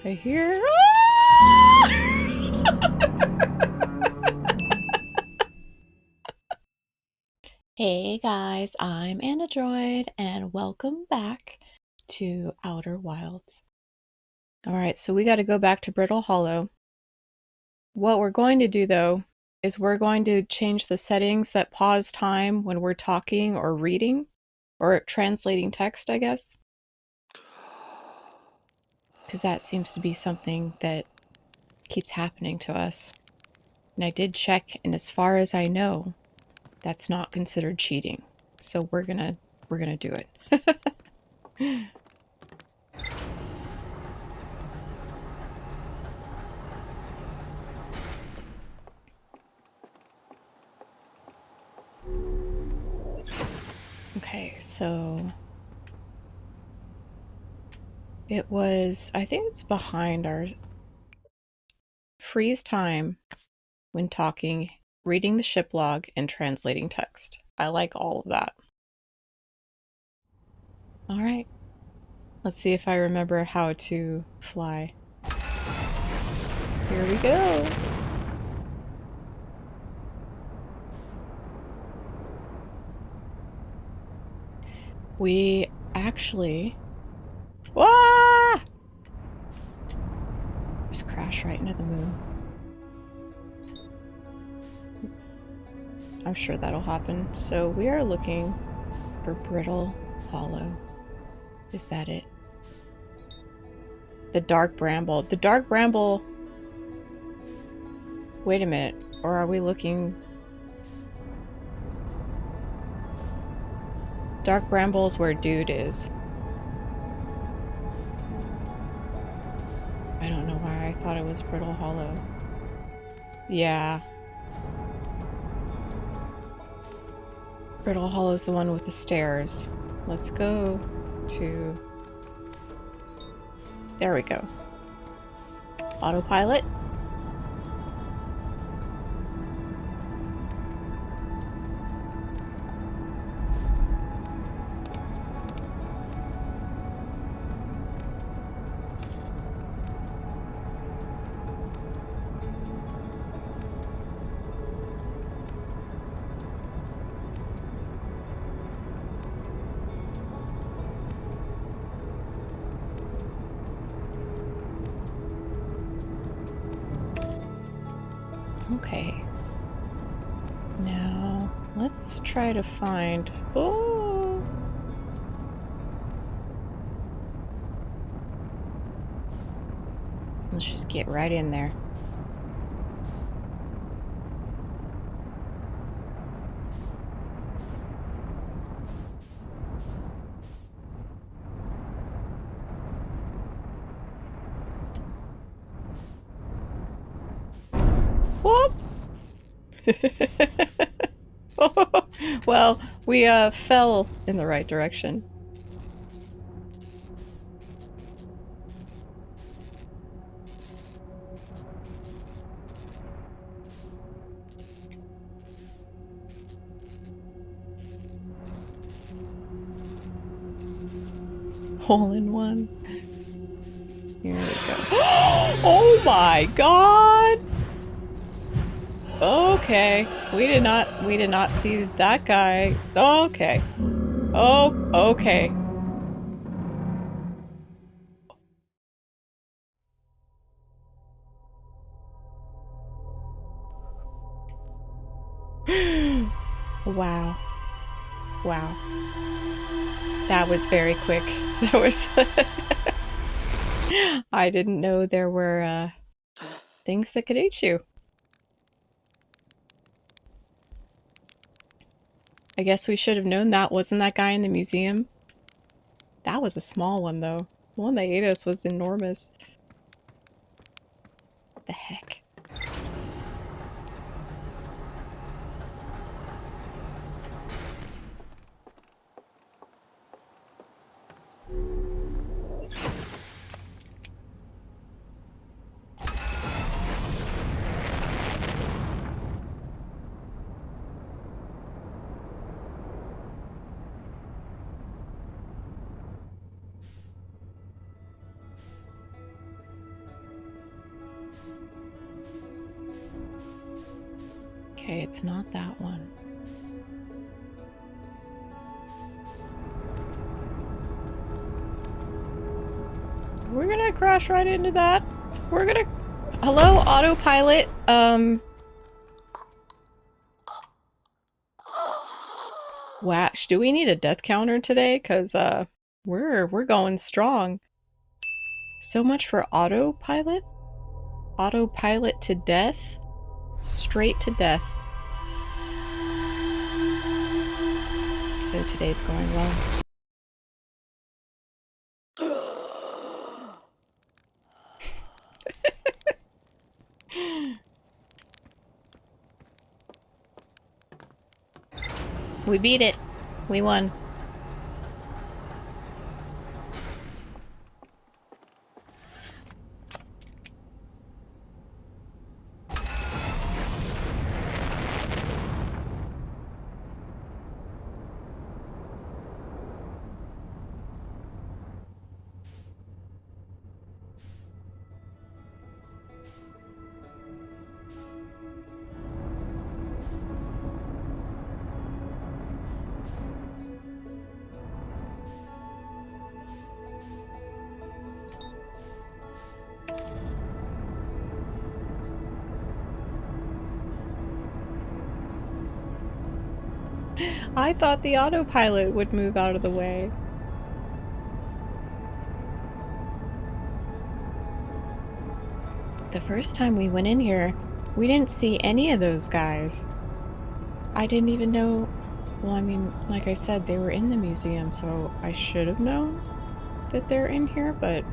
I hear... Hey guys, I'm Android, and welcome back to Outer Wilds. Alright, so we gotta go back to Brittle Hollow. What we're going to do, though, is we're going to change the settings that pause time when we're talking or reading, or translating text, I guess. Because that seems to be something that keeps happening to us. And I did check, and as far as I know, that's not considered cheating. So we're gonna do it. Okay, so it was, I think it's behind our freeze time when talking, reading the ship log, and translating text. I like all of that. All right, let's see if I remember how to fly. Here we go. We actually... Wah! Just crash right into the moon. I'm sure that'll happen. So we are looking for Brittle Hollow. Is that it? The dark bramble. The dark bramble... Wait a minute. Or are we looking... Dark bramble is where dude is. I don't know why I thought it was Brittle Hollow. Yeah. Brittle Hollow is the one with the stairs. Let's go to... There we go. Autopilot. Okay. Now, let's try to find... Oh! Let's just get right in there. Whoop! Well, we fell in the right direction. Hole in one. Here we go. Oh my god! Okay. We did not see that guy. Okay. Oh, okay. Wow. Wow. That was very quick. That was... I didn't know there were things that could eat you. I guess we should have known that. Wasn't that guy in the museum? That was a small one, though. The one that ate us was enormous. What the heck? Okay, it's not that one. We're gonna crash right into that. We're gonna... Hello, autopilot. Wash, do we need a death counter today? Because, we're going strong. So much for autopilot. Autopilot to death. Straight to death. So today's going well. We beat it. We won. I thought the autopilot would move out of the way. The first time we went in here, we didn't see any of those guys. I didn't even know... Well, I mean, like I said, they were in the museum, so I should have known that they're in here, but...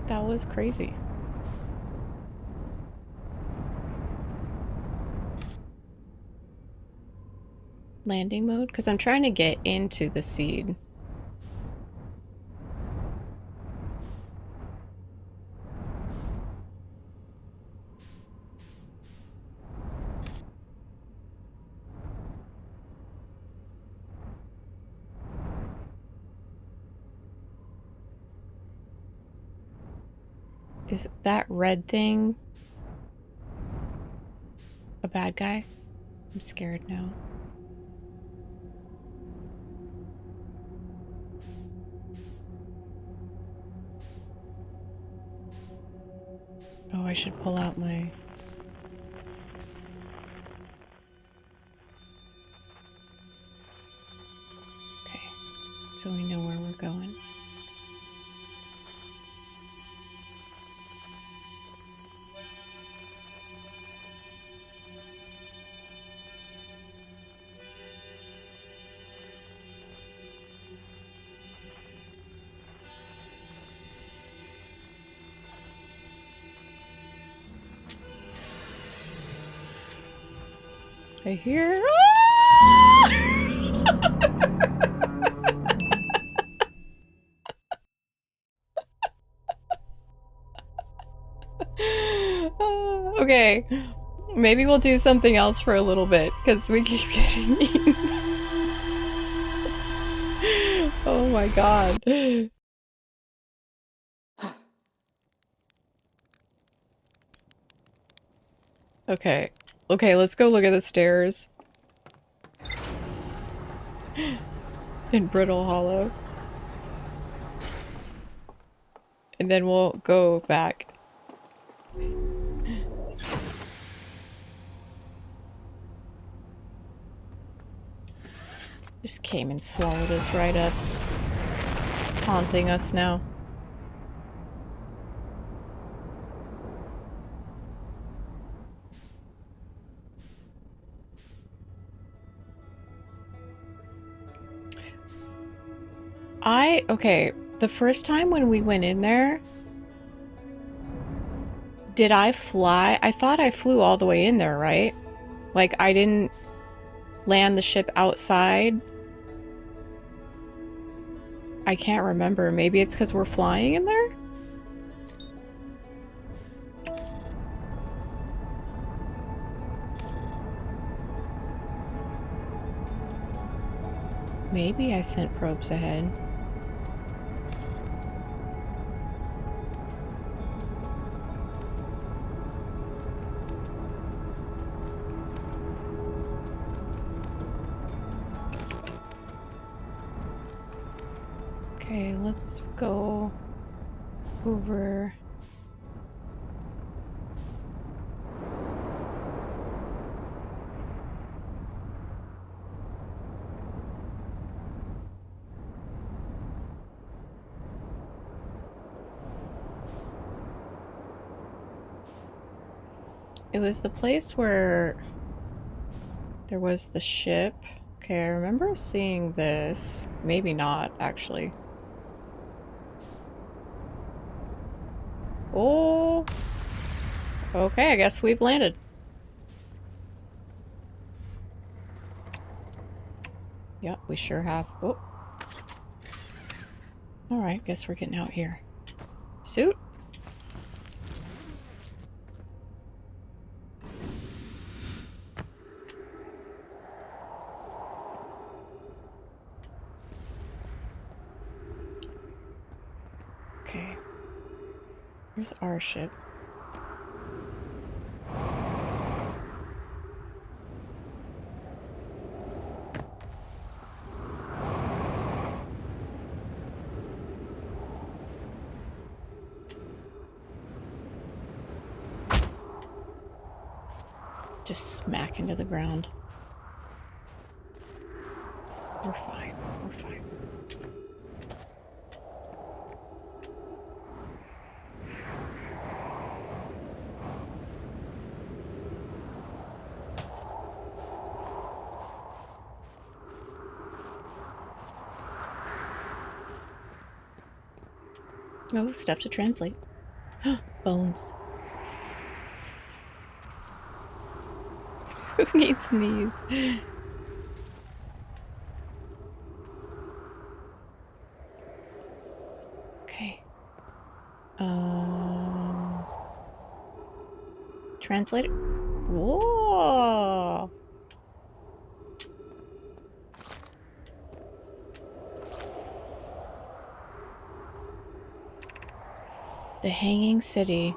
That was crazy. Landing mode? Because I'm trying to get into the seed. Is that red thing a bad guy? I'm scared now. Oh, I should pull out my... Okay, so we know where we're going. I hear... Okay, maybe we'll do something else for a little bit, because we keep getting eaten. Oh my god. Okay. Okay, let's go look at the stairs. In Brittle Hollow. And then we'll go back. Just came and swallowed us right up. Taunting us now. Okay, the first time when we went in there, did I fly? I thought I flew all the way in there, right? Like, I didn't land the ship outside. I can't remember. Maybe it's because we're flying in there? Maybe I sent probes ahead. Okay, let's go over. It was the place where there was the ship. Okay, I remember seeing this. Maybe not, actually. Oh! Okay, I guess we've landed. Yep, we sure have. Oh. Alright, guess we're getting out here. Suit? Okay. Here's our ship. Just smack into the ground. We're fine. We're fine. Oh, step to translate. Bones. Who needs knees? Okay. Translate it. Whoa! The Hanging City.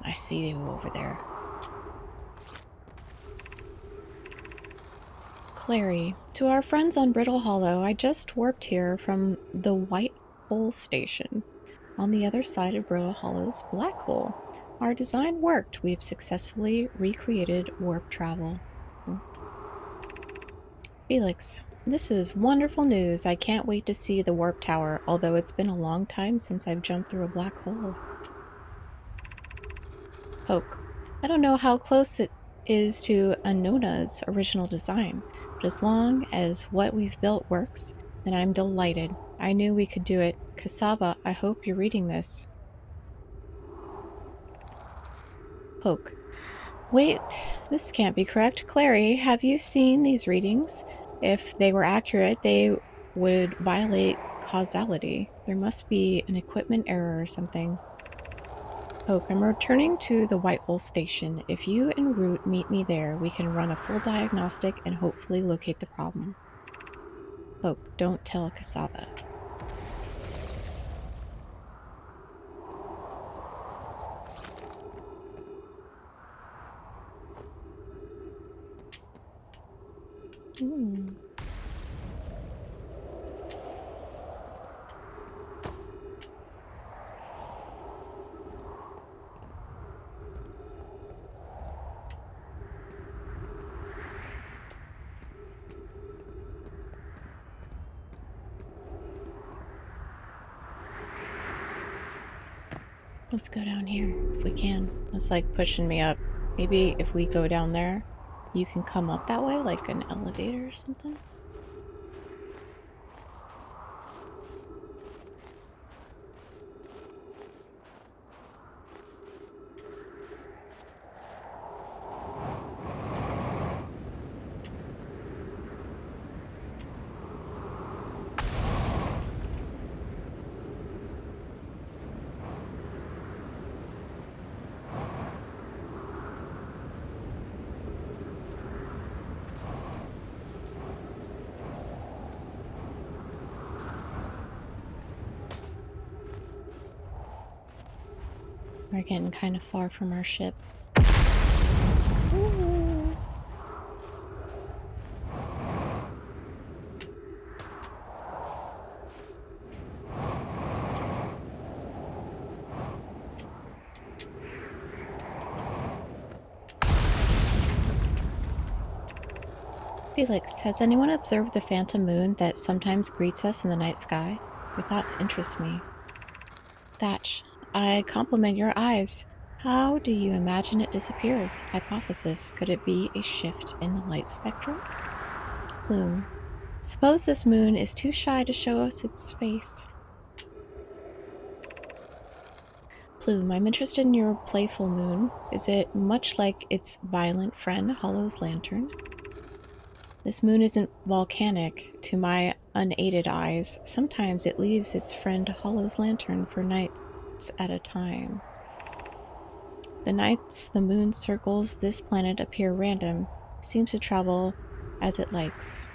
I see you over there. Clary, to our friends on Brittle Hollow, I just warped here from the White Hole Station on the other side of Brittle Hollow's black hole. Our design worked. We've successfully recreated warp travel. Felix, this is wonderful news. I can't wait to see the warp tower, although it's been a long time since I've jumped through a black hole. Poke, I don't know how close it is to Anona's original design, but as long as what we've built works, then I'm delighted. I knew we could do it. Cassava, I hope you're reading this. Poke, wait, this can't be correct. Clary, have you seen these readings? If they were accurate, they would violate causality. There must be an equipment error or something. Poke, I'm returning to the White Hole Station. If you and Root meet me there, we can run a full diagnostic and hopefully locate the problem. Poke, don't tell Cassava. Let's go down here if we can. It's like pushing me up. Maybe if we go down there, you can come up that way, like an elevator or something? We're getting kind of far from our ship. Ooh. Felix, has anyone observed the phantom moon that sometimes greets us in the night sky? Your thoughts interest me. Thatch, I compliment your eyes. How do you imagine it disappears? Hypothesis, could it be a shift in the light spectrum? Plume, suppose this moon is too shy to show us its face. Plume, I'm interested in your playful moon. Is it much like its violent friend, Hollow's lantern? This moon isn't volcanic to my unaided eyes. Sometimes it leaves its friend Hollow's lantern for nights at a time. The nights the moon circles this planet appear random. It seems to travel as it likes.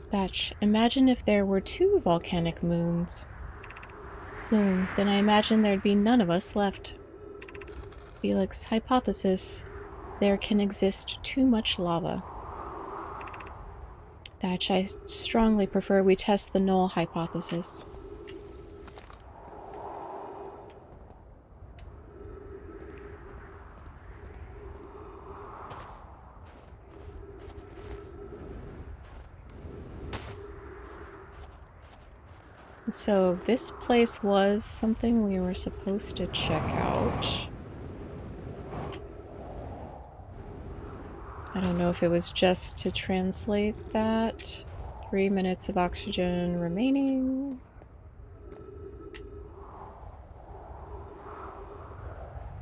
Thatch, imagine if there were 2 volcanic moons. Plume, then I imagine there'd be none of us left. Felix, hypothesis, there can exist too much lava. Thatch, I strongly prefer we test the null hypothesis. So this place was something we were supposed to check out. I don't know if it was just to translate that. 3 minutes of oxygen remaining.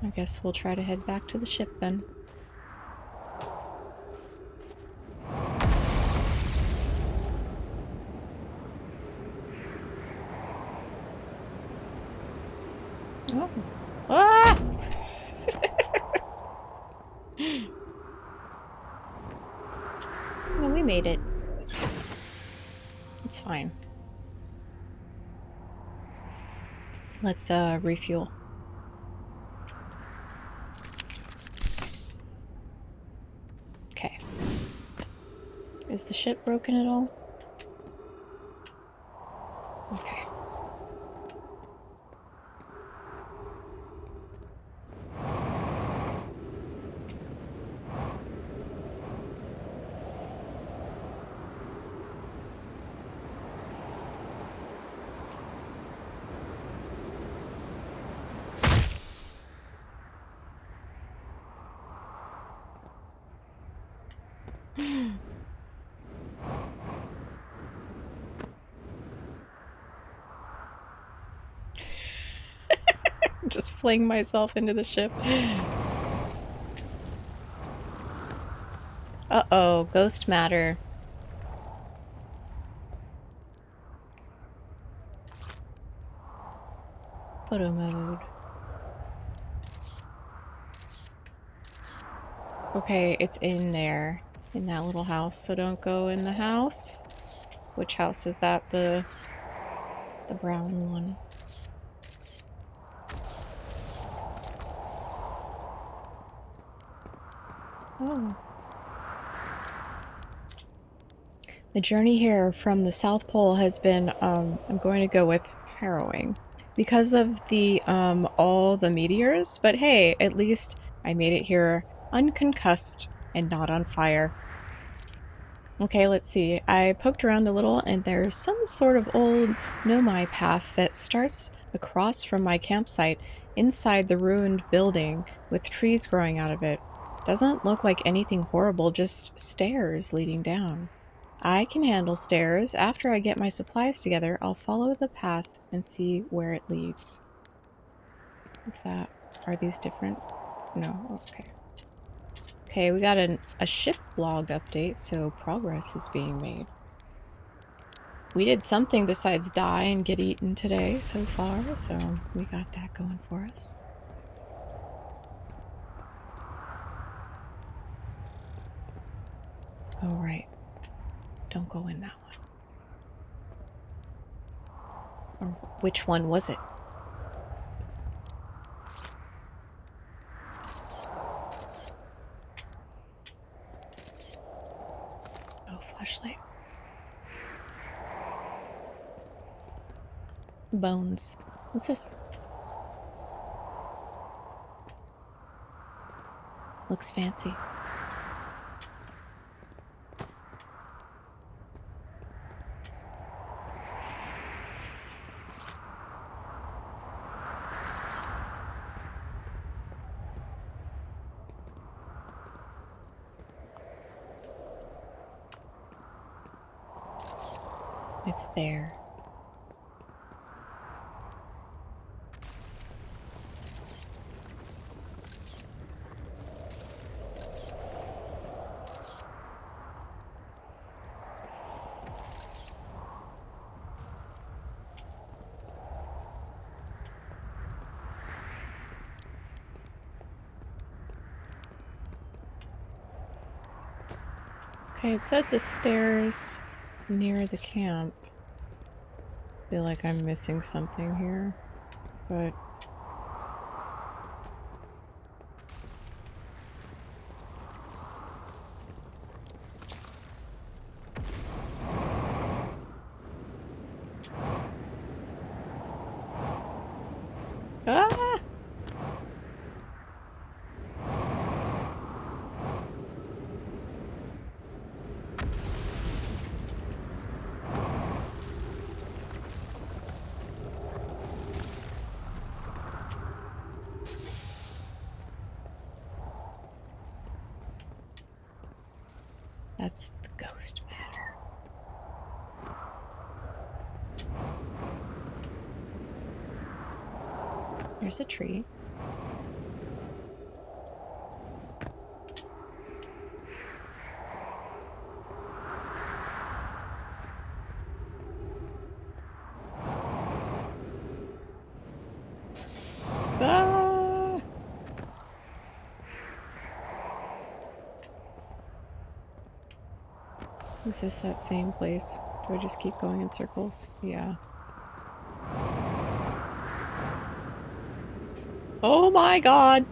I guess we'll try to head back to the ship then. Oh. Ah! No, we made it. It's fine. Let's refuel. Okay. Is the ship broken at all? Okay. Just fling myself into the ship. Uh-oh, ghost matter. Photo mode. Okay, it's in there. In that little house, so don't go in the house. Which house is that? The brown one. Oh. The journey here from the South Pole has been, I'm going to go with harrowing. Because of the, all the meteors, but hey, at least I made it here unconcussed and not on fire. Okay, let's see. I poked around a little and there's some sort of old Nomai path that starts across from my campsite inside the ruined building with trees growing out of it. Doesn't look like anything horrible, just stairs leading down. I can handle stairs. After I get my supplies together, I'll follow the path and see where it leads. What's that? Are these different? No, okay. Okay, we got a ship log update, so progress is being made. We did something besides die and get eaten today so far, so we got that going for us. Oh, right. Don't go in that one. Or which one was it? flashlight. Bones. What's this? Looks fancy. It's there. Okay, it said the stairs near the camp. I feel like I'm missing something here, but... Ah! That's the ghost matter. There's a tree. Ah! Is this that same place? Do I just keep going in circles? Yeah. Oh my god!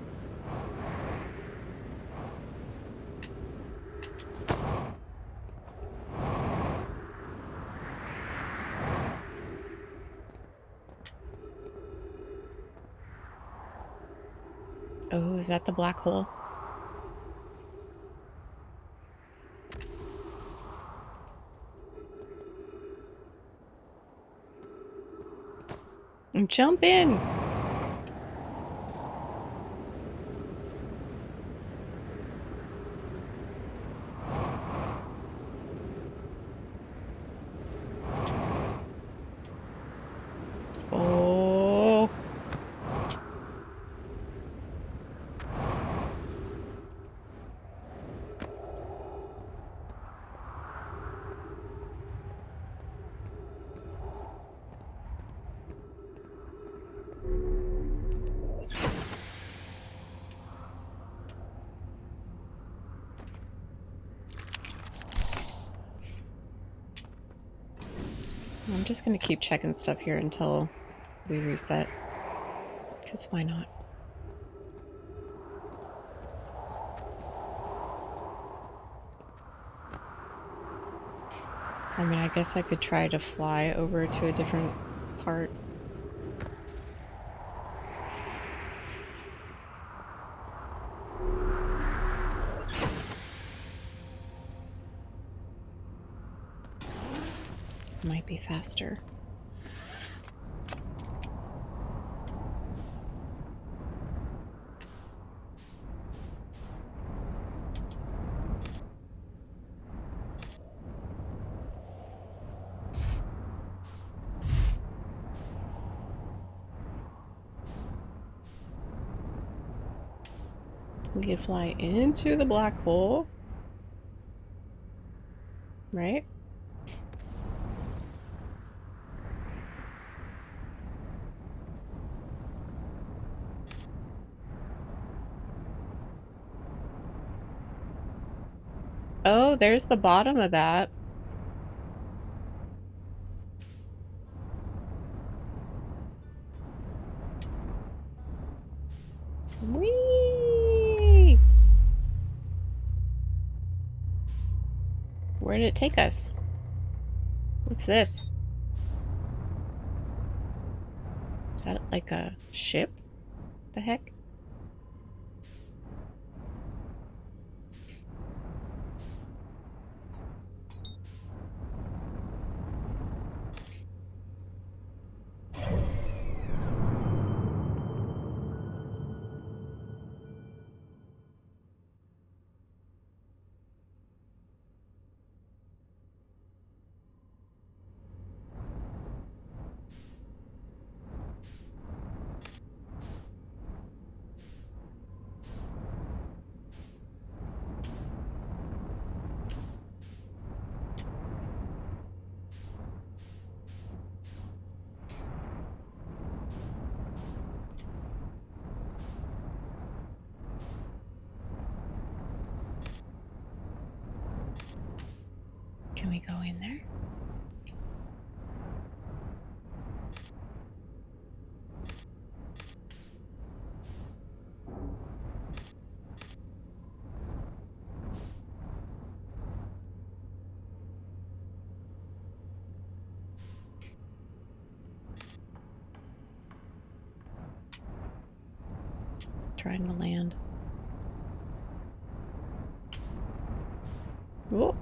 Oh, is that the black hole? Jump in! Oh. I'm just gonna keep checking stuff here until we reset. Because why not? I mean, I guess I could try to fly over to a different part. Might be faster. We could fly into the black hole. Right? Oh, there's the bottom of that. Whee! Where did it take us? What's this? Is that like a ship? The heck? Can we go in there? Trying to land. Whoa.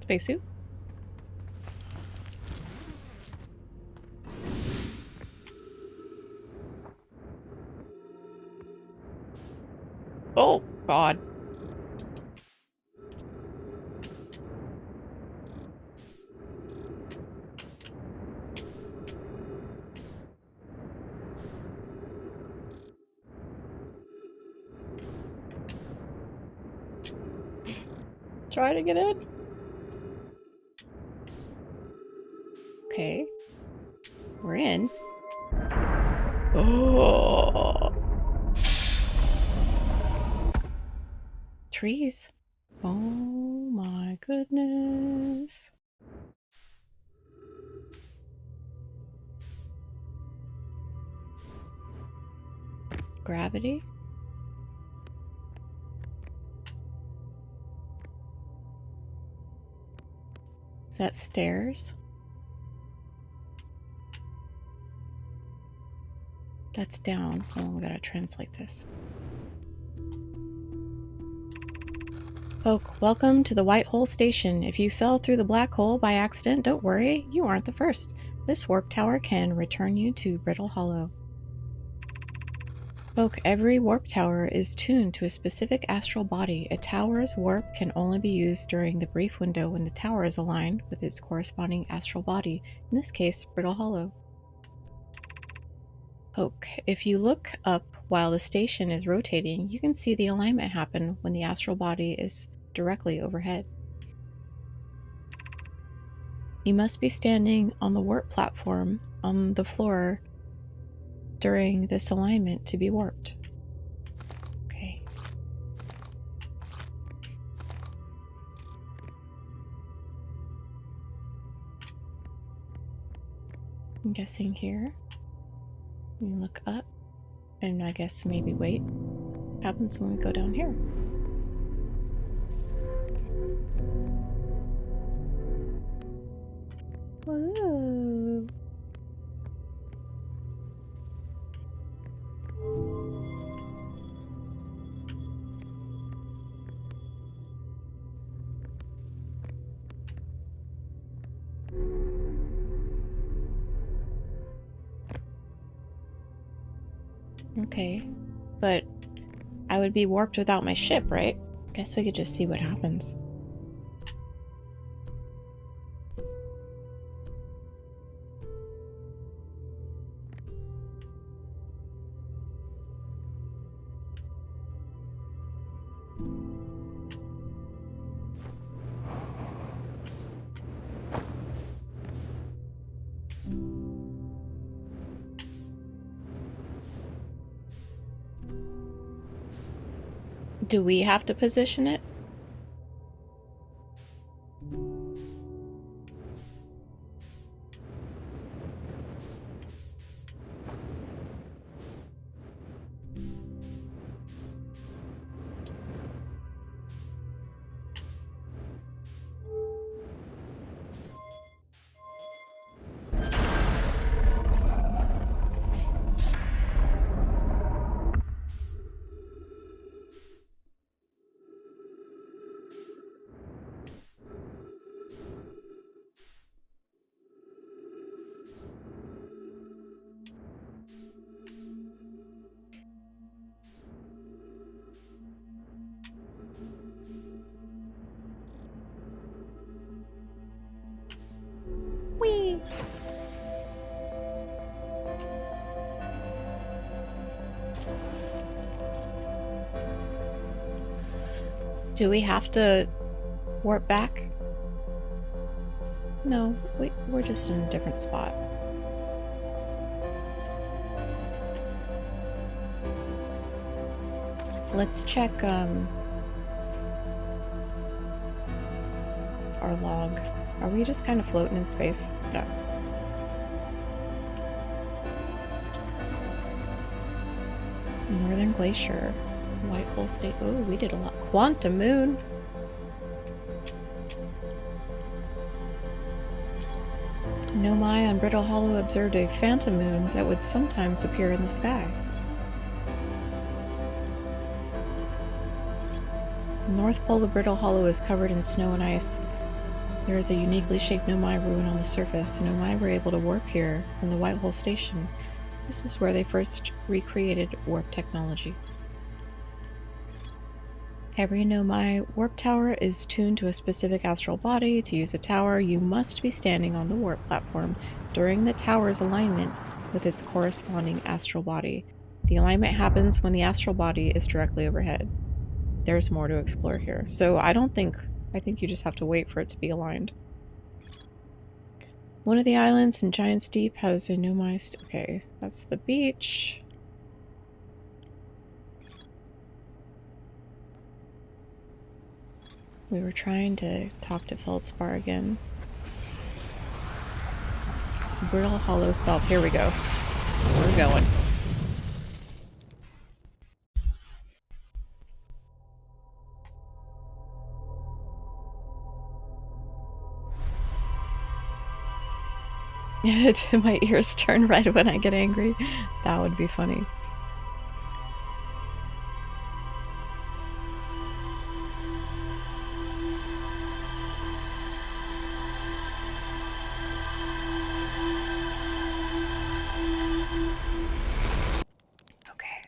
Spacesuit? Oh, God. Try to get in. Okay. We're in. Oh. Trees. Oh my goodness. Gravity? Is that stairs? That's down. Oh, we gotta translate this. Folk, welcome to the White Hole Station. If you fell through the black hole by accident, don't worry, you aren't the first. This warp tower can return you to Brittle Hollow. Folk, every warp tower is tuned to a specific astral body. A tower's warp can only be used during the brief window when the tower is aligned with its corresponding astral body, in this case, Brittle Hollow. Folk, if you look up while the station is rotating, you can see the alignment happen when the astral body is directly overhead. You must be standing on the warp platform on the floor during this alignment to be warped. Okay. I'm guessing here. We look up and I guess maybe wait. What happens when we go down here? Whoa. Okay, but I would be warped without my ship, right? Guess we could just see what happens. Do we have to position it? Whee! Do we have to warp back? No, we're just in a different spot. Let's check our log. Are we just kind of floating in space? No. Northern Glacier. White Hole State. Oh, we did a lot. Quantum Moon. Nomai on Brittle Hollow observed a phantom moon that would sometimes appear in the sky. The North Pole of Brittle Hollow is covered in snow and ice. There is a uniquely shaped Nomai ruin on the surface. Nomai were able to warp here from the White Hole Station. This is where they first recreated warp technology. Every Nomai warp tower is tuned to a specific astral body. To use a tower, you must be standing on the warp platform during the tower's alignment with its corresponding astral body. The alignment happens when the astral body is directly overhead. There's more to explore here. So I think you just have to wait for it to be aligned. One of the islands in Giant's Deep has a Nomai... Okay, that's the beach. We were trying to talk to Feldspar again. Brittle Hollow Self. Here we go. We're going. My ears turn red when I get angry. That would be funny. Okay.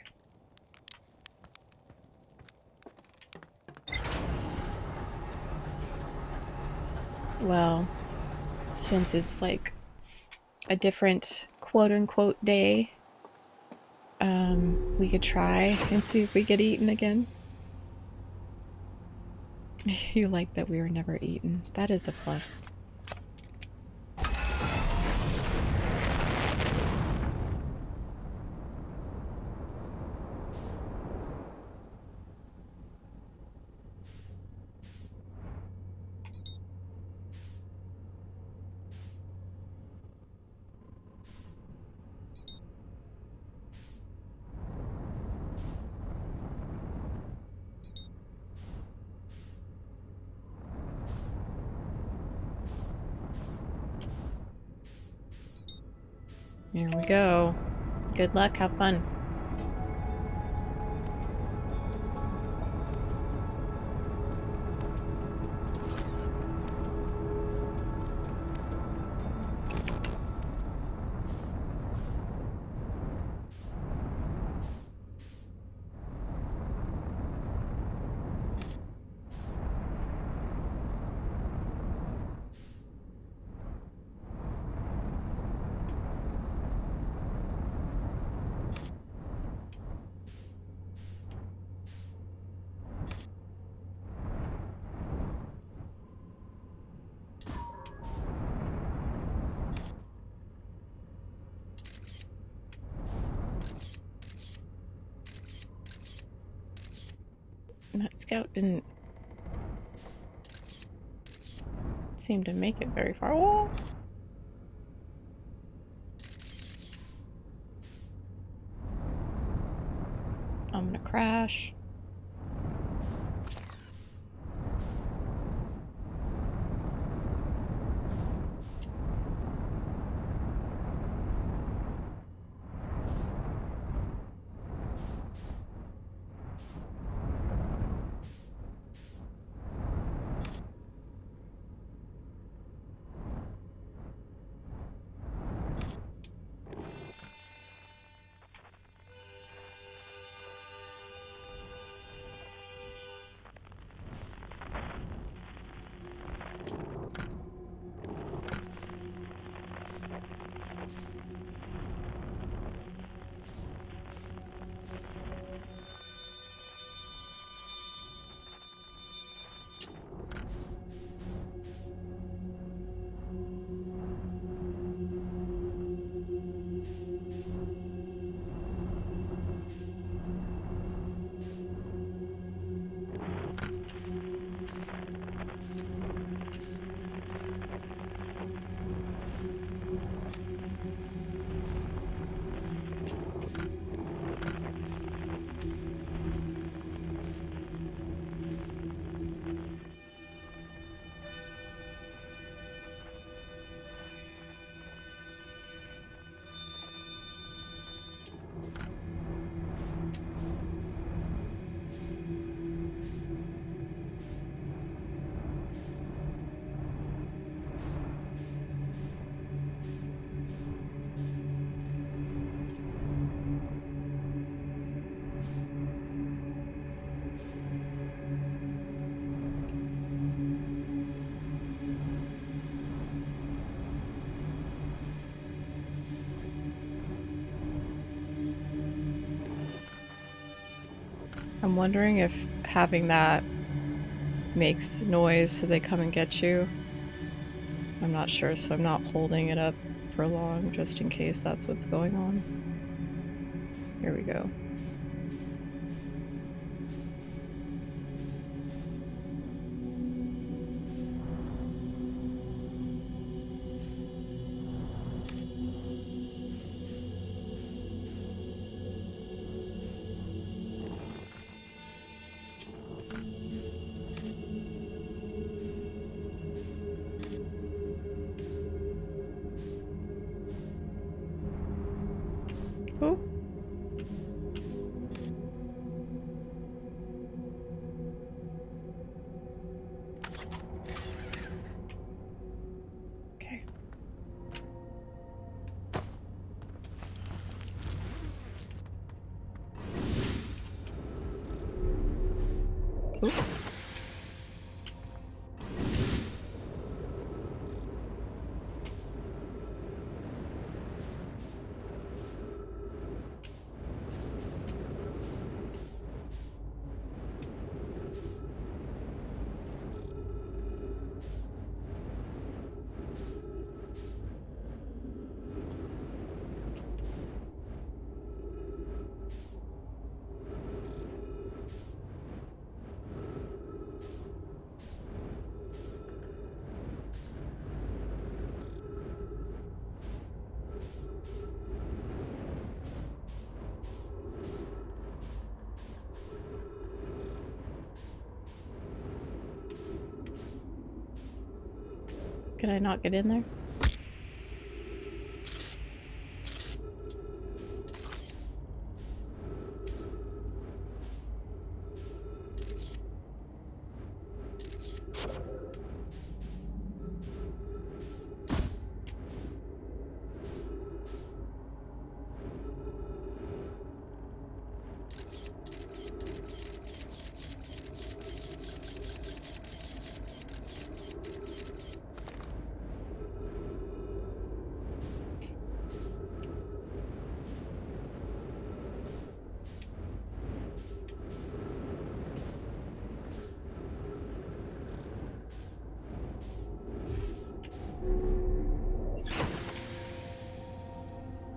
Well, since it's like a different quote-unquote day, we could try and see if we get eaten again. You like that we were never eaten. That is a plus. Here we go. Good luck, have fun. That scout didn't... seem to make it very far. Whoa! I'm gonna crash. I'm wondering if having that makes noise so they come and get you. I'm not sure, so I'm not holding it up for long just in case that's what's going on. Here we go. Oh. Okay. Oops. Can I not get in there?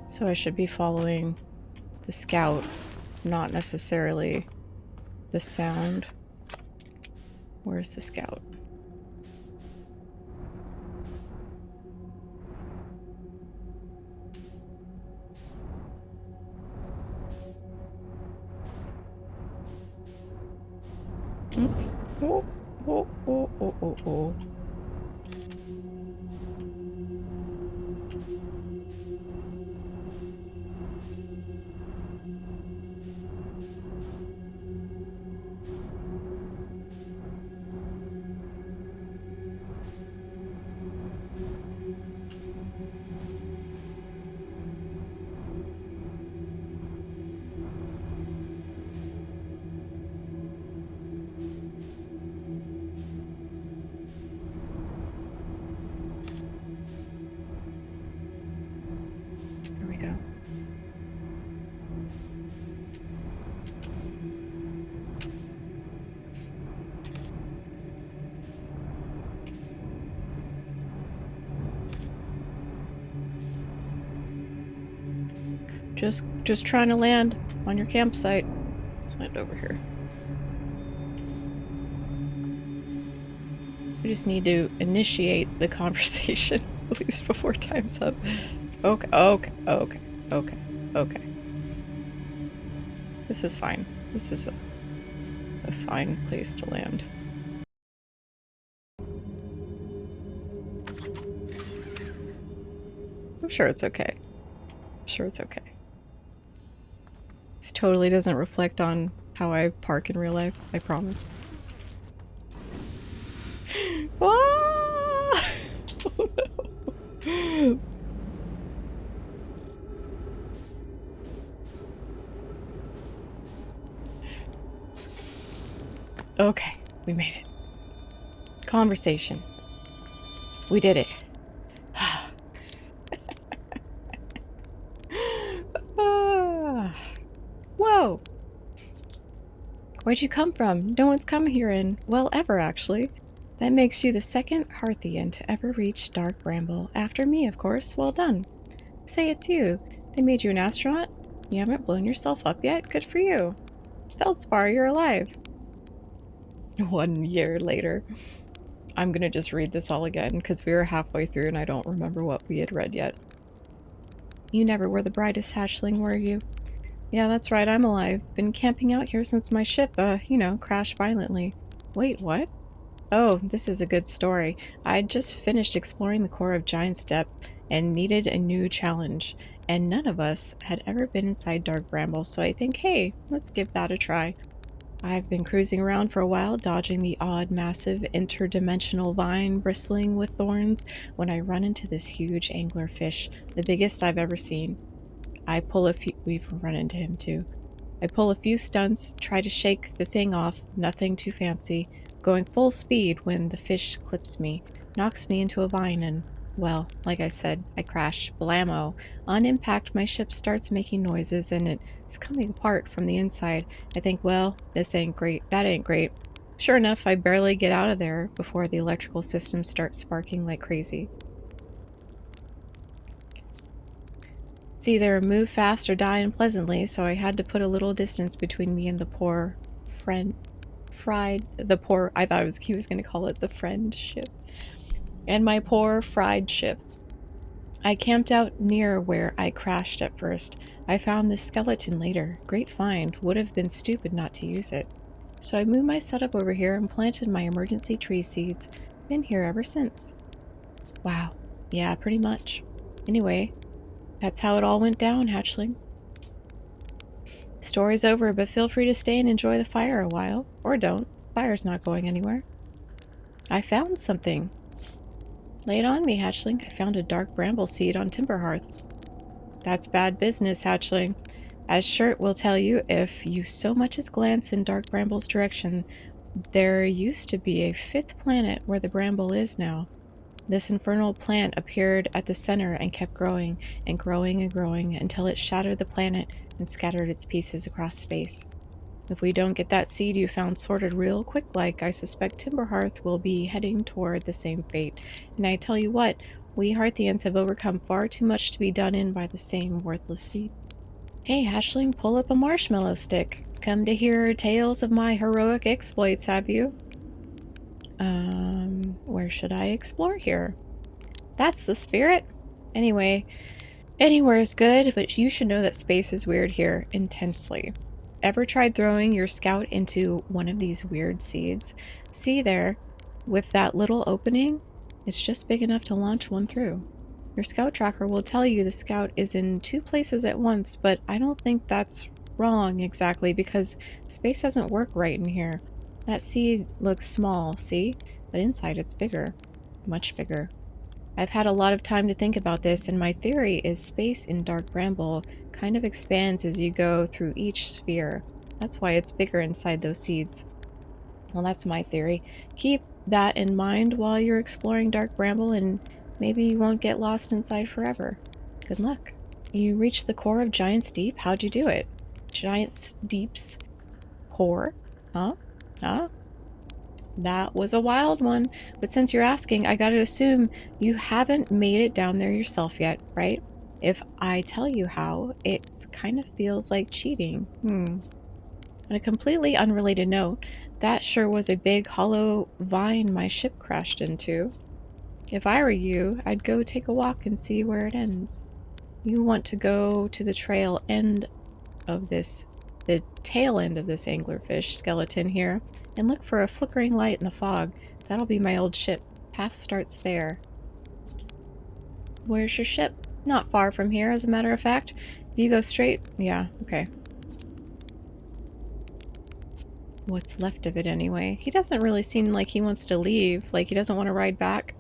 So I should be following the scout, not necessarily the sound. Where's the scout? Oops. Oh, oh, oh, oh, oh, oh. Here we go. Just trying to land on your campsite. Let's land over here. We just need to initiate the conversation, at least before time's up. Okay, okay, okay, okay, okay. This is fine. This is a fine place to land. I'm sure it's okay. I'm sure it's okay. This totally doesn't reflect on how I park in real life, I promise. Ah! Oh, no. Okay, we made it. Conversation. We did it. Whoa! Where'd you come from? No one's come here in, well, ever actually. That makes you the second Hearthian to ever reach Dark Bramble. After me, of course. Well done. Say it's you. They made you an astronaut? You haven't blown yourself up yet? Good for you. Feldspar, you're alive. 1 year later. I'm gonna just read this all again, because we were halfway through and I don't remember what we had read yet. You never were the brightest hatchling, were you? Yeah, that's right, I'm alive. Been camping out here since my ship, crashed violently. Wait, what? Oh, this is a good story. I'd just finished exploring the core of Giant's Depth and needed a new challenge. And none of us had ever been inside Dark Bramble, so I think, hey, let's give that a try. I've been cruising around for a while, dodging the odd, massive, interdimensional vine bristling with thorns, when I run into this huge anglerfish, the biggest I've ever seen. We've run into him too. I pull a few stunts, try to shake the thing off, nothing too fancy, going full speed when the fish clips me, knocks me into a vine and, well, like I said, I crash. Blammo. On impact, my ship starts making noises and it's coming apart from the inside. I think, well, this ain't great. That ain't great. Sure enough, I barely get out of there before the electrical system starts sparking like crazy. It's either move fast or die unpleasantly, so I had to put a little distance between me and the poor I thought he was going to call it the friend ship. And my poor fried ship. I camped out near where I crashed at first. I found this skeleton later. Great find. Would have been stupid not to use it. So I moved my setup over here and planted my emergency tree seeds. Been here ever since. Wow. Yeah, pretty much. Anyway, that's how it all went down, hatchling. Story's over, but feel free to stay and enjoy the fire a while. Or don't. Fire's not going anywhere. I found something. Lay it on me, hatchling. I found a dark bramble seed on Timber Hearth. That's bad business, hatchling. As Shirt will tell you, if you so much as glance in Dark Bramble's direction, there used to be a 5th planet where the bramble is now. This infernal plant appeared at the center and kept growing and growing and growing until it shattered the planet and scattered its pieces across space. If we don't get that seed you found sorted real quick-like, I suspect Timberhearth will be heading toward the same fate. And I tell you what, we Hearthians have overcome far too much to be done in by the same worthless seed. Hey, hatchling, pull up a marshmallow stick. Come to hear tales of my heroic exploits, have you? Where should I explore here? That's the spirit. Anyway, anywhere is good, but you should know that space is weird here, intensely. ever tried throwing your scout into one of these weird seeds? See there, with that little opening? It's just big enough to launch one through. Your scout tracker will tell you the scout is in two places at once, but I don't think that's wrong exactly because space doesn't work right in here. That seed looks small, see? But inside it's bigger. Much bigger. I've had a lot of time to think about this, and my theory is space in Dark Bramble kind of expands as you go through each sphere. That's why it's bigger inside those seeds. Well, that's my theory. Keep that in mind while you're exploring Dark Bramble, and maybe you won't get lost inside forever. Good luck. You reached the core of Giant's Deep? How'd you do it? Giant's Deep's core? Huh? Huh? That was a wild one, but since you're asking, I gotta assume you haven't made it down there yourself yet, right? If I tell you how, it kind of feels like cheating. On a completely unrelated note, that sure was a big hollow vine my ship crashed into. If I were you, I'd go take a walk and see where it ends. You want to go to the trail end of this, the tail end of this anglerfish skeleton here, and look for a flickering light in the fog. That'll be my old ship. Path starts there. Where's your ship? Not far from here, as a matter of fact. If you go straight... Yeah, okay. What's left of it, anyway? He doesn't really seem like he wants to leave. Like, he doesn't want to ride back.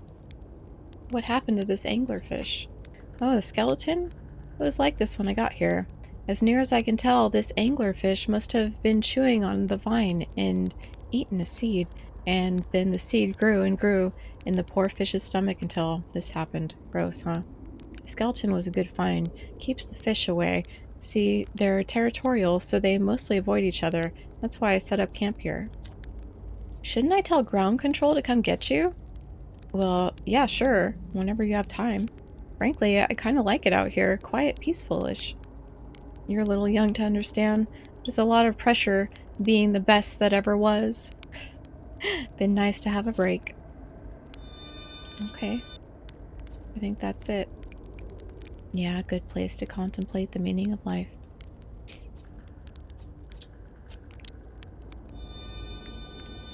What happened to this anglerfish? Oh, the skeleton? It was like this when I got here. As near as I can tell, this anglerfish must have been chewing on the vine and eaten a seed, and then the seed grew and grew in the poor fish's stomach until this happened. Gross, huh? The skeleton was a good find. Keeps the fish away. See, they're territorial, so they mostly avoid each other. That's why I set up camp here. Shouldn't I tell ground control to come get you? Well, yeah, sure. Whenever you have time. Frankly, I kind of like it out here. Quiet, peaceful-ish. You're a little young to understand. There's a lot of pressure being the best that ever was. Been nice to have a break. Okay. I think that's it. Yeah, a good place to contemplate the meaning of life.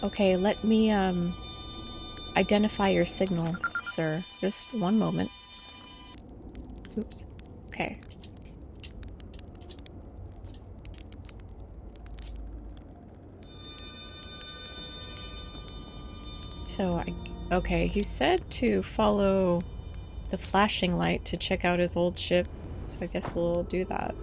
Okay, let me, identify your signal, sir. Just one moment. Oops. Okay. So, okay, he said to follow the flashing light to check out his old ship, so I guess we'll do that.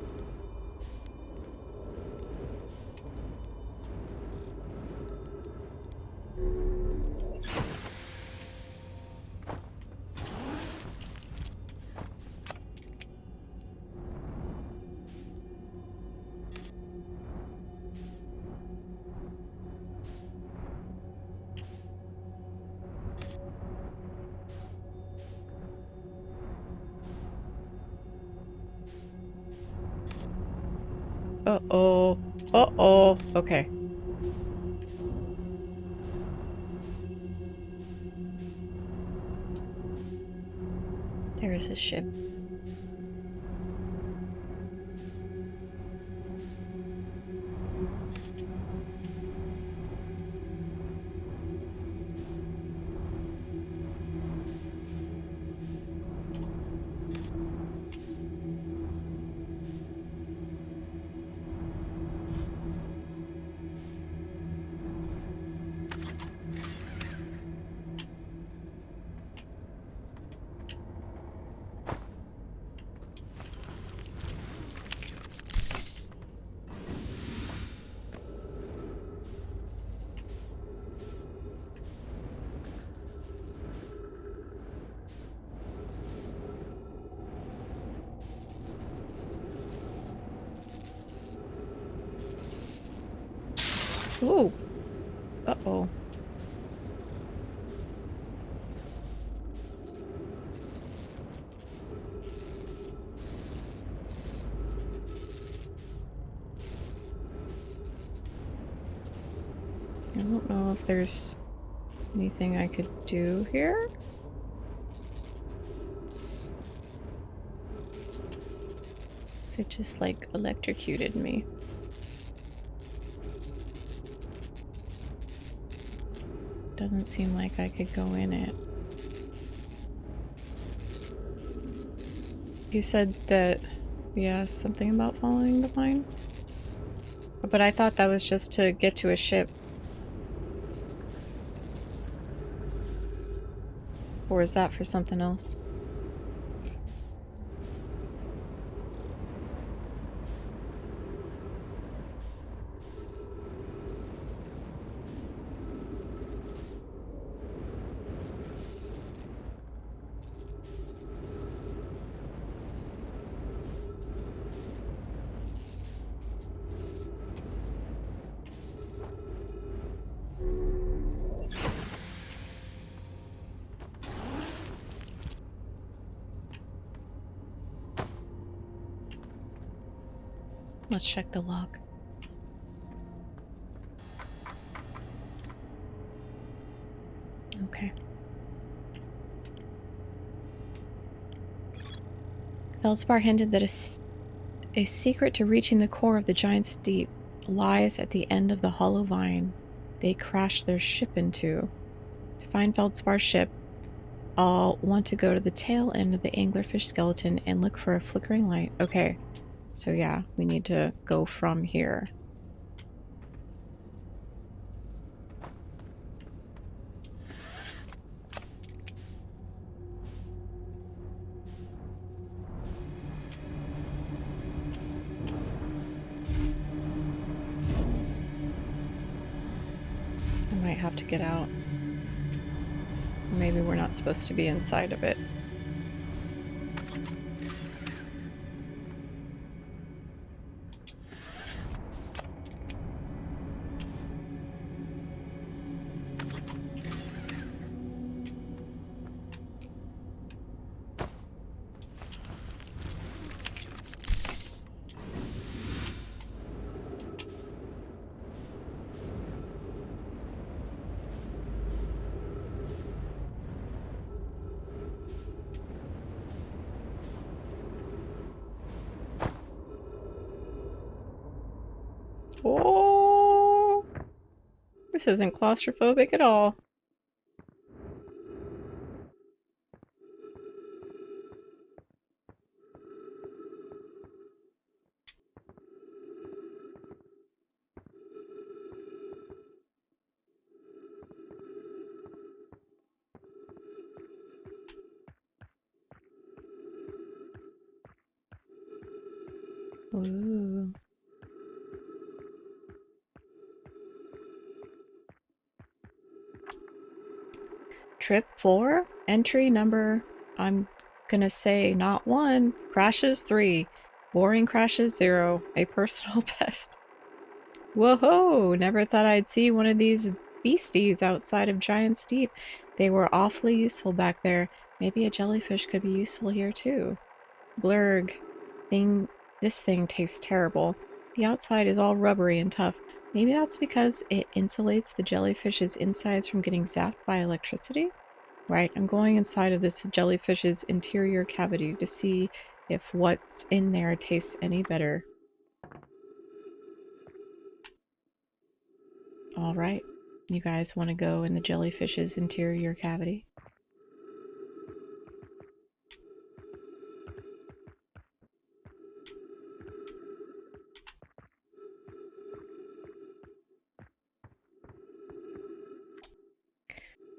Uh-oh. Uh-oh. Okay. There's his ship. Ooh. Uh-oh. I don't know if there's anything I could do here. It just, like, electrocuted me. Doesn't seem like I could go in it. You said that, yeah, something about following the vine? But I thought that was just to get to a ship. Or is that for something else? Let's check the log. Okay. Feldspar hinted that a secret to reaching the core of the giant's deep lies at the end of the hollow vine they crashed their ship into. To find Feldspar's ship, I'll want to go to the tail end of the anglerfish skeleton and look for a flickering light. Okay, so yeah, we need to go from here. I might have to get out. Maybe we're not supposed to be inside of it. Oh, this isn't claustrophobic at all. Ooh. Trip 4, entry number, I'm gonna say not 1, crashes 3, boring crashes 0, a personal best. Whoa, never thought I'd see one of these beasties outside of Giant's Deep. They were awfully useful back there. Maybe a jellyfish could be useful here too. Blurg. This thing tastes terrible. The outside is all rubbery and tough. Maybe that's because it insulates the jellyfish's insides from getting zapped by electricity? Right, I'm going inside of this jellyfish's interior cavity to see if what's in there tastes any better. Alright, you guys want to go in the jellyfish's interior cavity?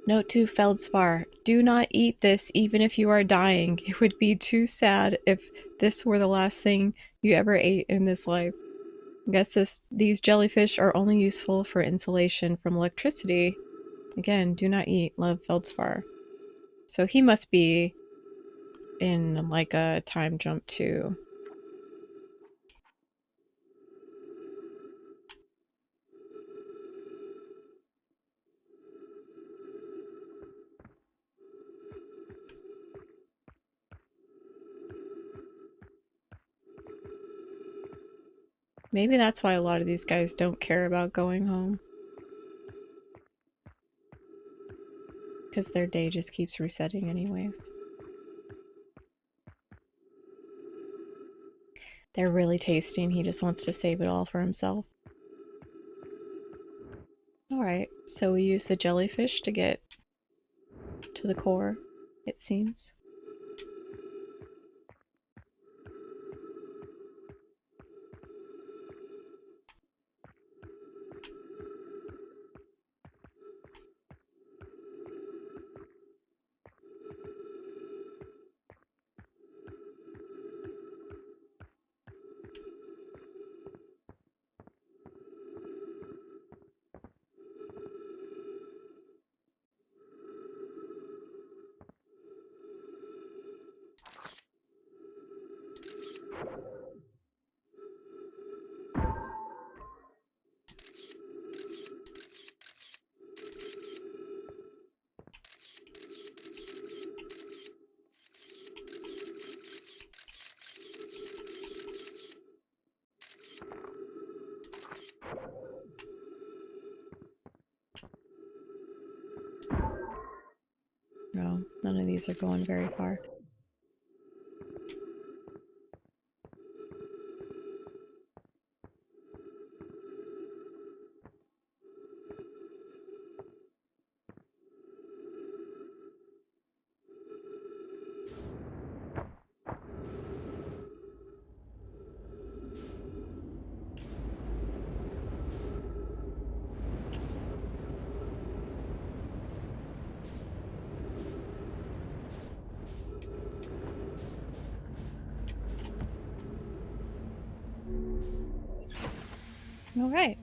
Note to Feldspar, do not eat this even if you are dying. It would be too sad if this were the last thing you ever ate in this life. I guess these jellyfish are only useful for insulation from electricity. Again, do not eat. Love, Feldspar. So he must be in like a time jump too. Maybe that's why a lot of these guys don't care about going home. Because their day just keeps resetting anyways. They're really tasty and he just wants to save it all for himself. Alright, so we use the jellyfish to get to the core, it seems. No, none of these are going very far. Alright.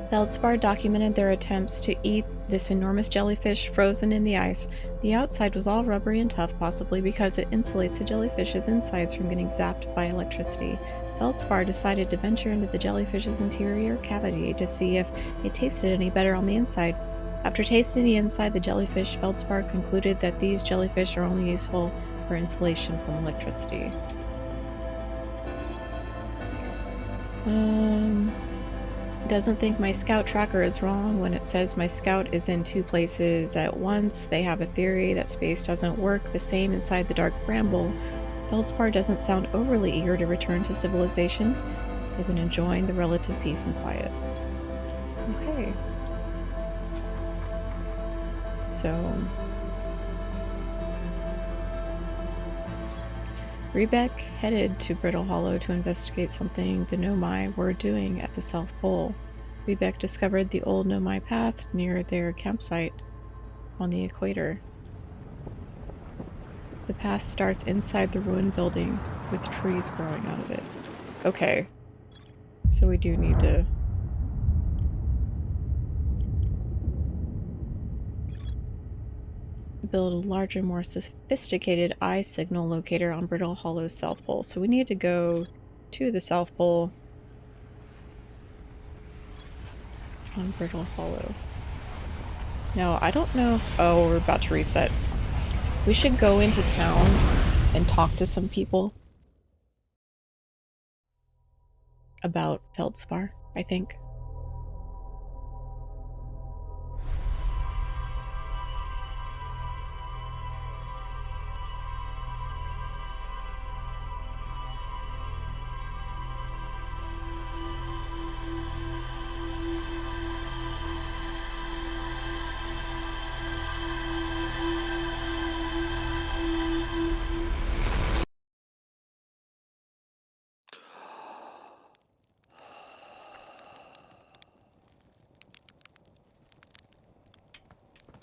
Feldspar documented their attempts to eat this enormous jellyfish frozen in the ice. The outside was all rubbery and tough, possibly because it insulates a jellyfish's insides from getting zapped by electricity. Feldspar decided to venture into the jellyfish's interior cavity to see if it tasted any better on the inside. After tasting the inside the jellyfish, Feldspar concluded that these jellyfish are only useful for insulation from electricity. Doesn't think my scout tracker is wrong when it says my scout is in 2 places at once. They have a theory that space doesn't work the same inside the dark bramble. Feldspar doesn't sound overly eager to return to civilization. They've been enjoying the relative peace and quiet. Okay. So... Rebeck headed to Brittle Hollow to investigate something the Nomai were doing at the South Pole. Rebeck discovered the old Nomai path near their campsite on the equator. The path starts inside the ruined building with trees growing out of it. Okay, so we do need to... build a larger, more sophisticated eye signal locator on Brittle Hollow's South Pole. So we need to go to the South Pole on Brittle Hollow. Now, I don't know... Oh, we're about to reset. We should go into town and talk to some people about Feldspar, I think.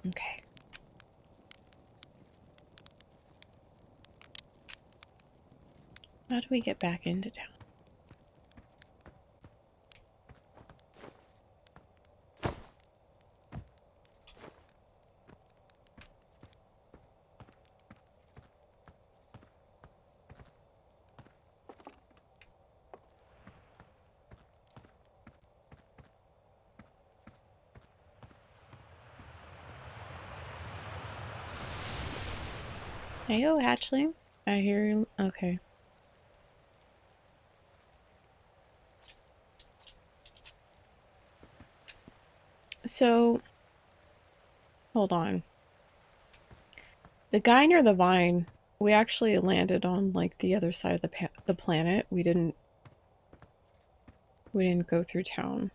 Okay. How do we get back into town? Heyo, hatchling. I hear you. Okay. So, hold on. The guy near the vine, we actually landed on like the other side of the planet. We didn't go through town.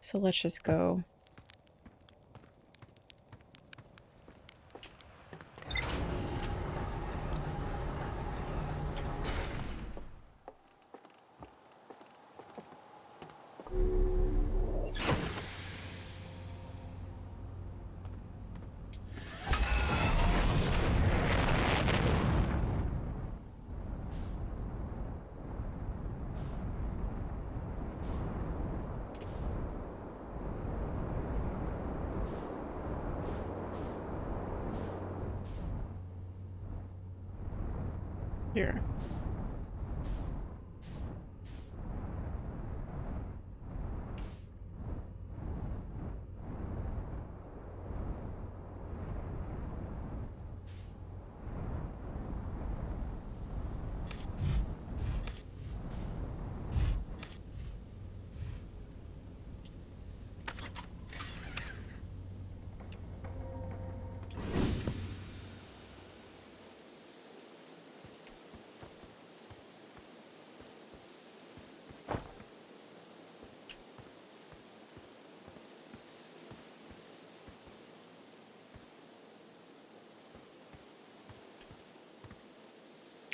So let's just go. Here.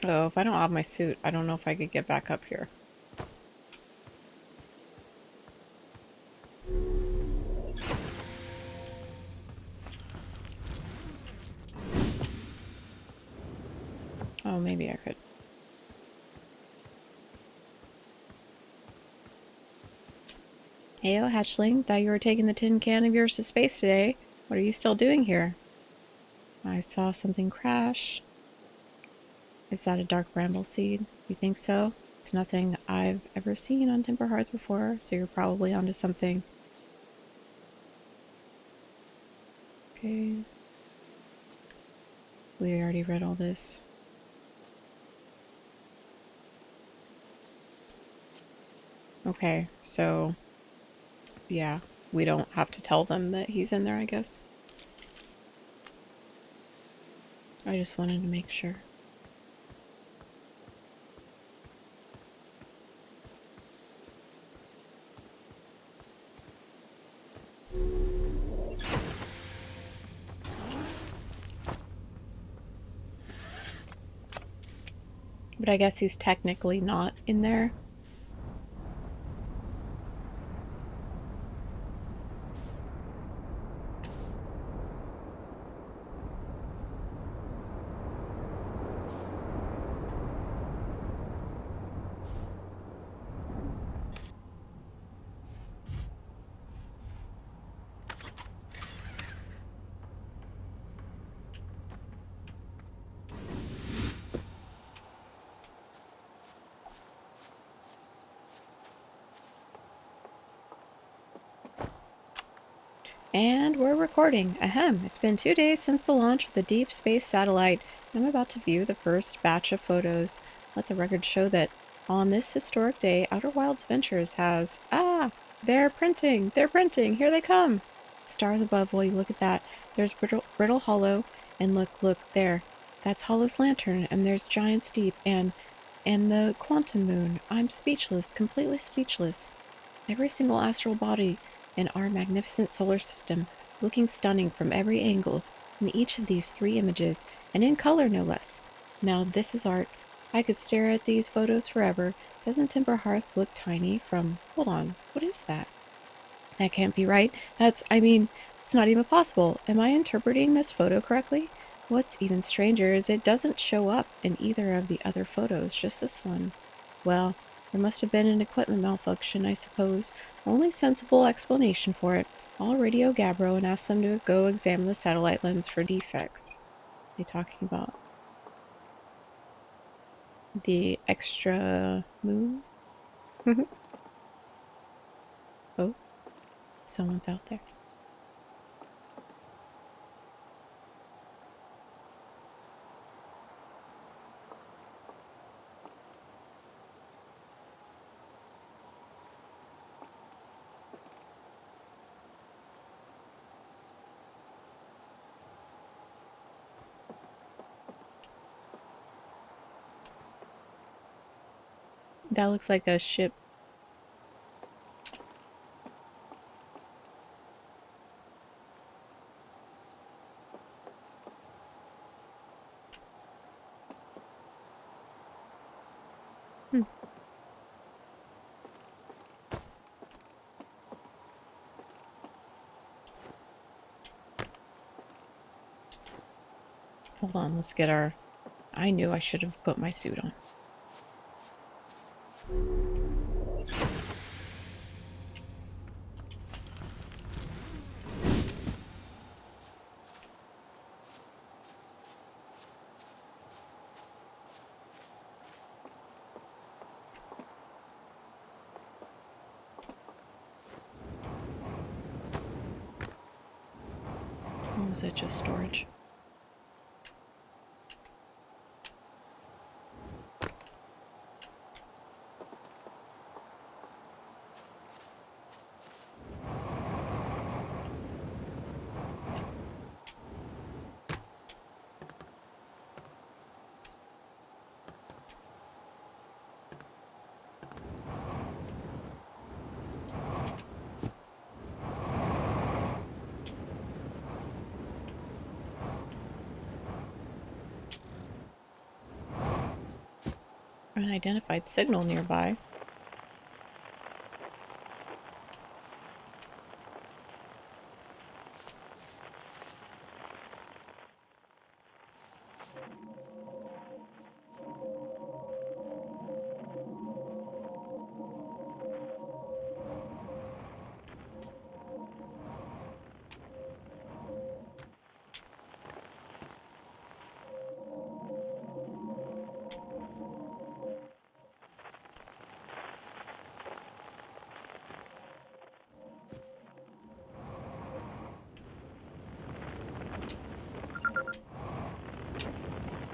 Oh, if I don't have my suit, I don't know if I could get back up here. Oh, maybe I could. Heyo, hatchling. Thought you were taking the tin can of yours to space today. What are you still doing here? I saw something crash. Is that a dark bramble seed? You think so? It's nothing I've ever seen on Timber Hearth before, so you're probably onto something. Okay. We already read all this. Okay, so yeah, we don't have to tell them that he's in there, I guess. I just wanted to make sure. But I guess he's technically not in there. And we're recording. Ahem. It's been 2 days since the launch of the Deep Space Satellite, and I'm about to view the first batch of photos. Let the record show that on this historic day, Outer Wilds Ventures has... Ah! They're printing! They're printing! Here they come! Stars above, will you look at that? There's Brittle Hollow, and look, there. That's Hollow's lantern, and there's Giant's Deep, and the Quantum Moon. I'm speechless, completely speechless. Every single astral body in our magnificent solar system, looking stunning from every angle in each of these 3 images, and in color no less. Now this is art. I could stare at these photos forever. Doesn't Timber Hearth look tiny from... Hold on, what is that? That can't be right. It's not even possible. Am I interpreting this photo correctly? What's even stranger is it doesn't show up in either of the other photos, just this one. Well, there must have been an equipment malfunction, I suppose. Only sensible explanation for it. I'll radio Gabbro and ask them to go examine the satellite lens for defects. Are they talking about the extra moon? Oh, someone's out there. That looks like a ship. Hmm. Hold on, let's get our... I knew I should have put my suit on. Or was it just storage? Unidentified signal nearby.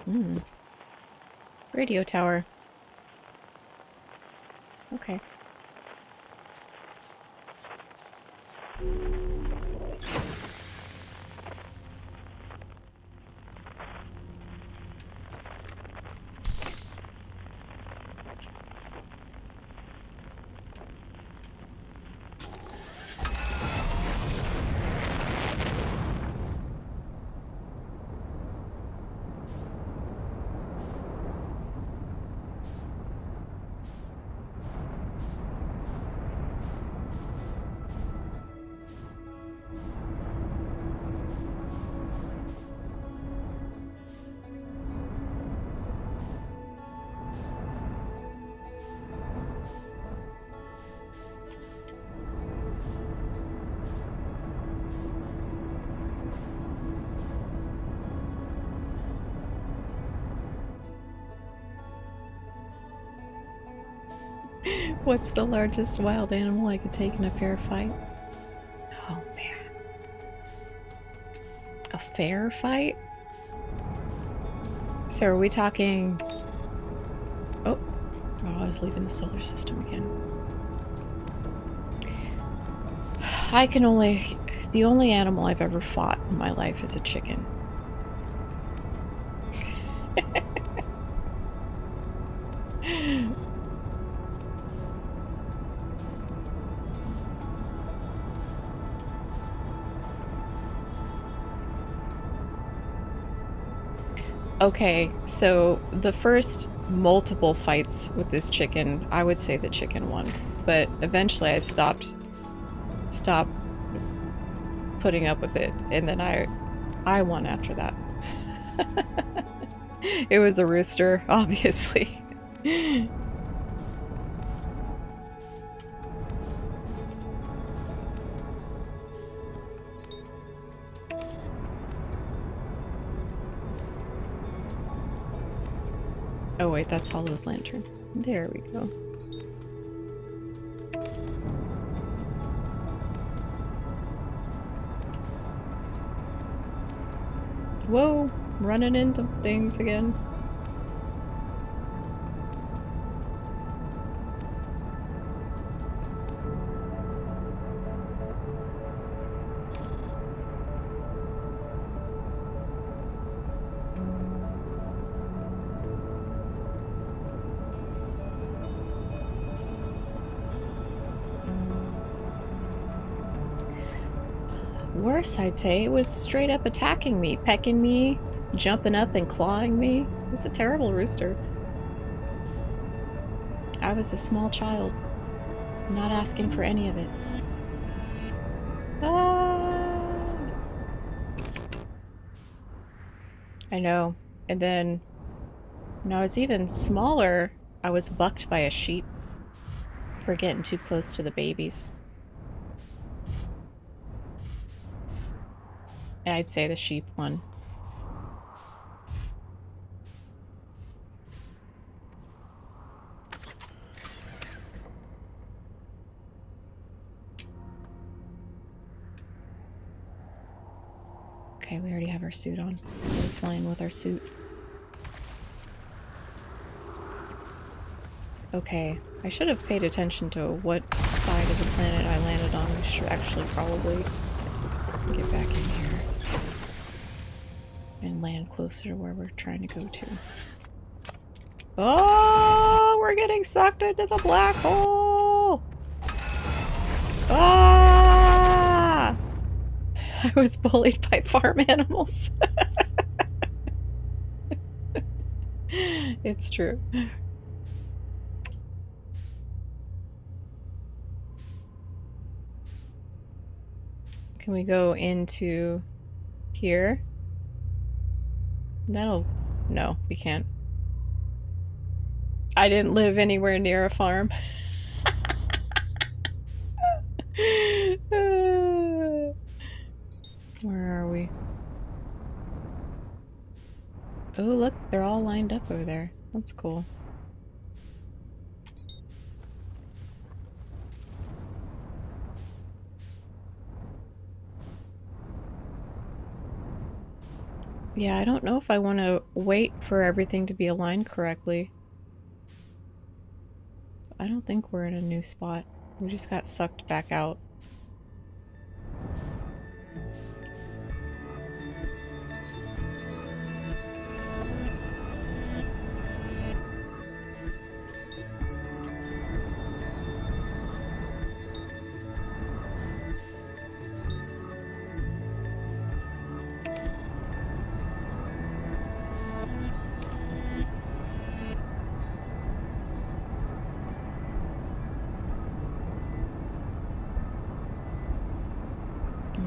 Hmm. Radio tower. Okay. What's the largest wild animal I could take in a fair fight? Oh, man. A fair fight? So are we talking... Oh. Oh, I was leaving the solar system again. I can only... The only animal I've ever fought in my life is a chicken. Okay, so the first multiple fights with this chicken, I would say the chicken won. But eventually I stopped putting up with it, and then I won after that. It was a rooster, obviously. Oh wait, that's Hollow's lantern. There we go. Whoa, running into things again. worse, I'd say. It was straight up attacking me, pecking me, jumping up and clawing me. It's a terrible rooster. I was a small child, not asking for any of it. Ah! I know. And then, when I was even smaller, I was bucked by a sheep for getting too close to the babies. I'd say the sheep won. Okay, we already have our suit on. We're flying with our suit. Okay, I should have paid attention to what side of the planet I landed on. We should actually probably get back in here and land closer to where we're trying to go to. Oh, we're getting sucked into the black hole! Ah! I was bullied by farm animals. It's true. Can we go into here? No, we can't. I didn't live anywhere near a farm. Where are we? Oh, look, they're all lined up over there. That's cool. Yeah, I don't know if I want to wait for everything to be aligned correctly. So I don't think we're in a new spot. We just got sucked back out.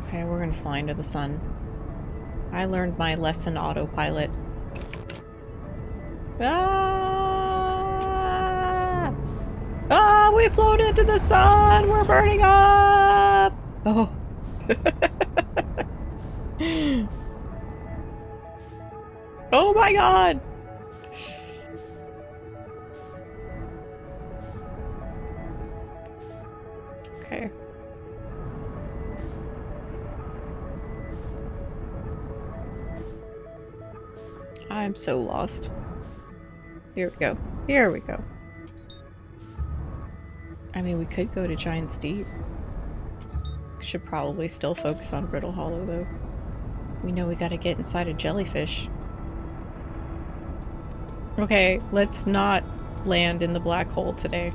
Okay, we're gonna fly into the sun. I learned my lesson autopilot. Ah! Ah, we floated into the sun! We're burning up! Oh. Oh my god! Okay. I'm so lost. Here we go. Here we go. I mean, we could go to Giant's Deep. Should probably still focus on Brittle Hollow, though. We know we gotta get inside a jellyfish. Okay, let's not land in the black hole today.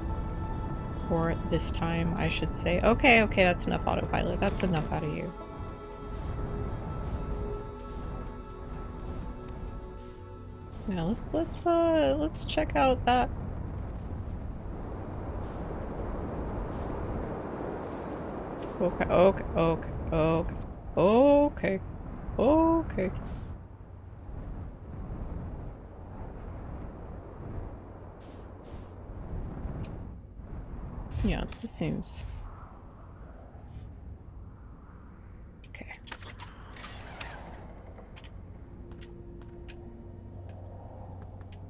Or this time, I should say. Okay, okay, that's enough autopilot. That's enough out of you. Yeah, let's check out that. Okay, okay, okay, okay, okay, okay. Yeah, this seems... Okay.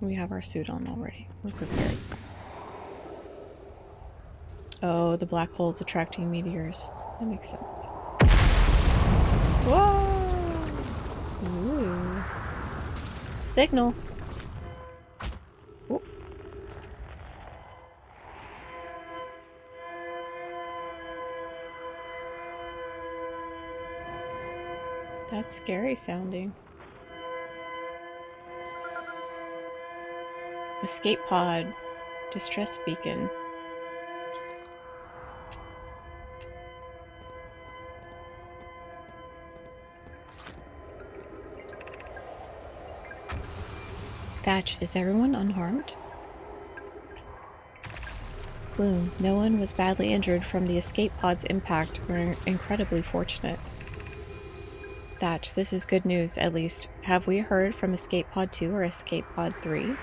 We have our suit on already. We're prepared. Oh, the black hole's attracting meteors. That makes sense. Whoa! Ooh. Signal! Ooh. That's scary sounding. Escape pod. Distress beacon. Thatch, is everyone unharmed? Plume, no one was badly injured from the escape pod's impact. We're incredibly fortunate. Thatch, this is good news, at least. Have we heard from Escape Pod 2 or Escape Pod 3?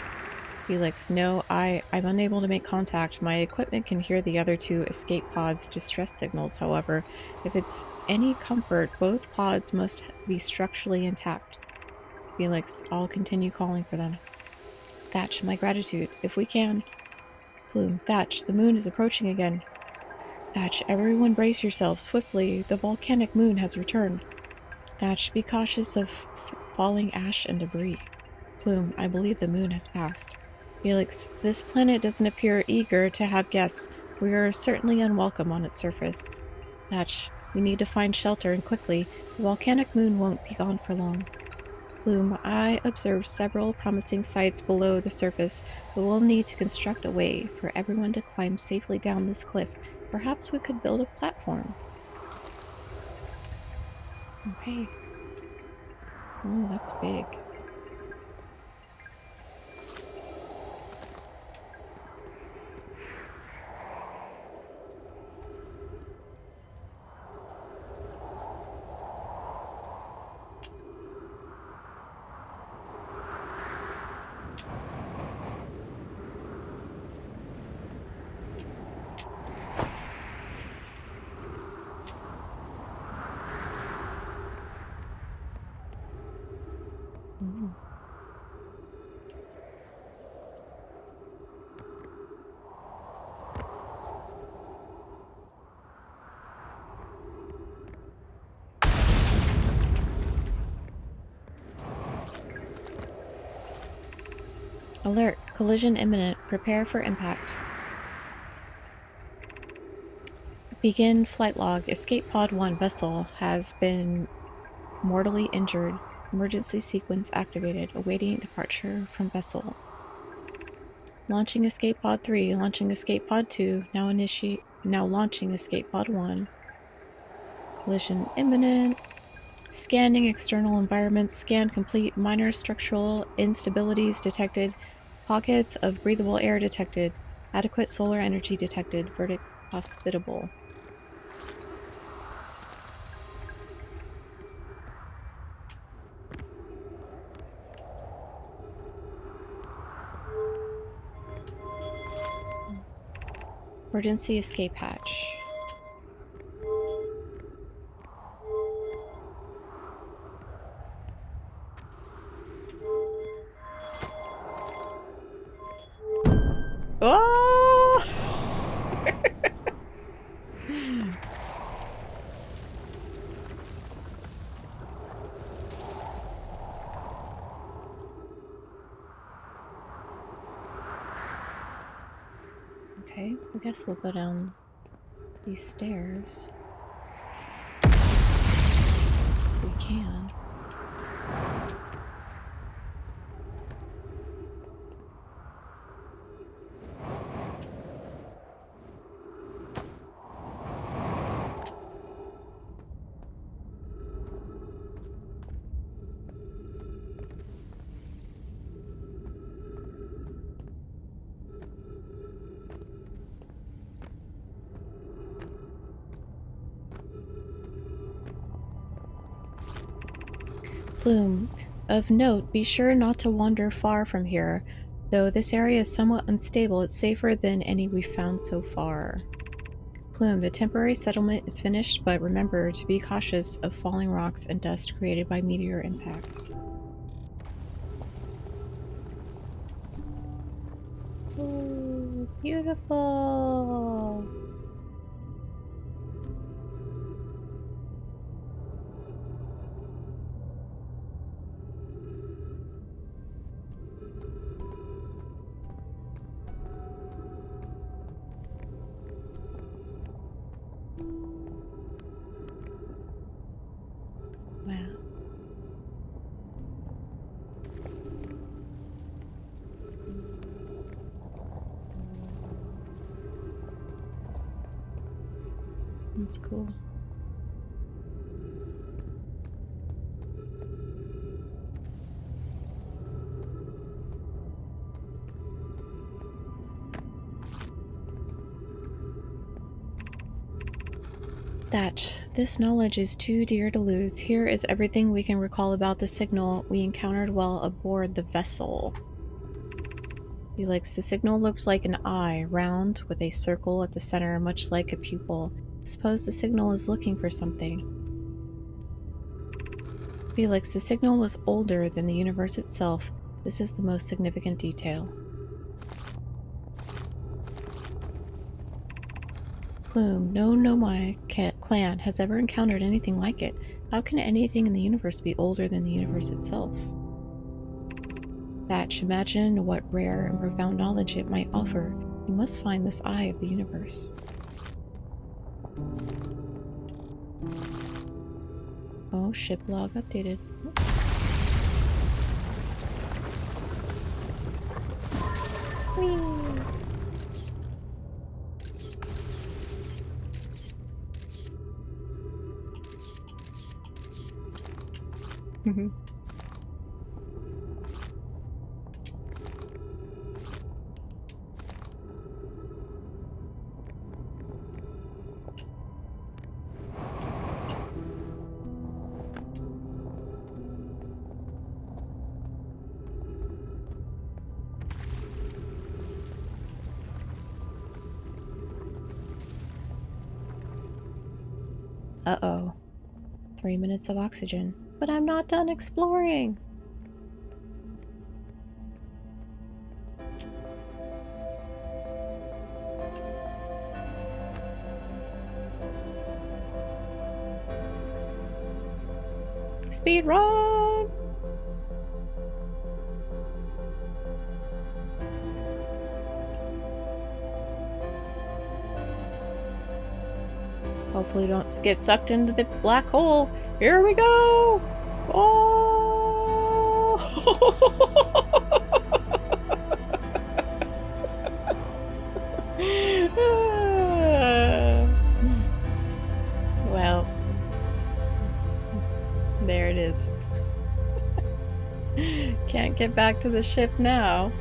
Felix, no, I'm unable to make contact. My equipment can hear the other two escape pods' distress signals, however. If it's any comfort, both pods must be structurally intact. Felix, I'll continue calling for them. Thatch, my gratitude, if we can. Plume, Thatch, the moon is approaching again. Thatch, everyone brace yourselves swiftly. The volcanic moon has returned. Thatch, be cautious of falling ash and debris. Plume, I believe the moon has passed. Felix, this planet doesn't appear eager to have guests. We are certainly unwelcome on its surface. Thatch, we need to find shelter and quickly. The volcanic moon won't be gone for long. Plume, I observed several promising sites below the surface, but we'll need to construct a way for everyone to climb safely down this cliff. Perhaps we could build a platform. Okay. Oh, that's big. Ooh. Alert! Collision imminent. Prepare for impact. Begin flight log. Escape Pod 1 vessel has been mortally injured. Emergency sequence activated. Awaiting departure from vessel. Launching Escape Pod 3. Launching Escape Pod 2. Now launching Escape Pod 1. Collision imminent. Scanning external environment. Scan complete. Minor structural instabilities detected. Pockets of breathable air detected. Adequate solar energy detected. Verdict hospitable. Emergency escape hatch. Oh! Okay, I guess we'll go down these stairs. If we can. Plume, of note, be sure not to wander far from here. Though this area is somewhat unstable, it's safer than any we've found so far. Plume, the temporary settlement is finished, but remember to be cautious of falling rocks and dust created by meteor impacts. Oh, beautiful! Wow. That's cool. That this knowledge is too dear to lose. Here is everything we can recall about the signal we encountered while aboard the vessel. Felix, the signal looks like an eye, round, with a circle at the center, much like a pupil. Suppose the signal is looking for something. Felix, the signal was older than the universe itself. This is the most significant detail. Plume, no Nomai clan has ever encountered anything like it. How can anything in the universe be older than the universe itself? Thatch, imagine what rare and profound knowledge it might offer. You must find this eye of the universe. Oh, ship log updated. Whee! Uh-oh. 3 minutes of oxygen. But I'm not done exploring! Speed run! Hopefully don't get sucked into the black hole. Here we go! Oh! Well, there it is. Can't get back to the ship now.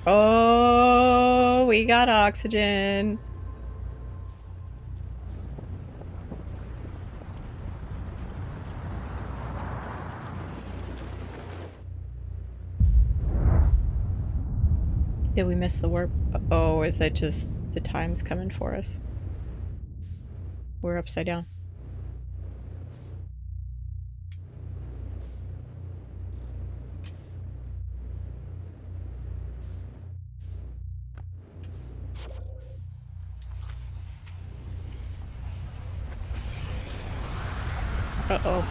Oh, we got oxygen. Did we miss the warp? Oh, is that just the time's coming for us? We're upside down. Uh-oh.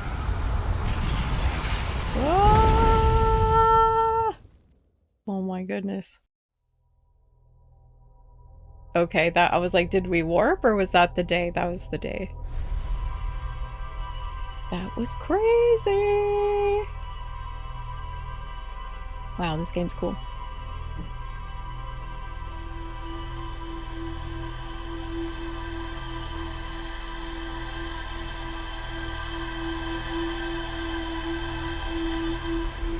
Ah! Oh my goodness. Okay, that I was like, did we warp or was that the day? That was the day. That was crazy! Wow, this game's cool.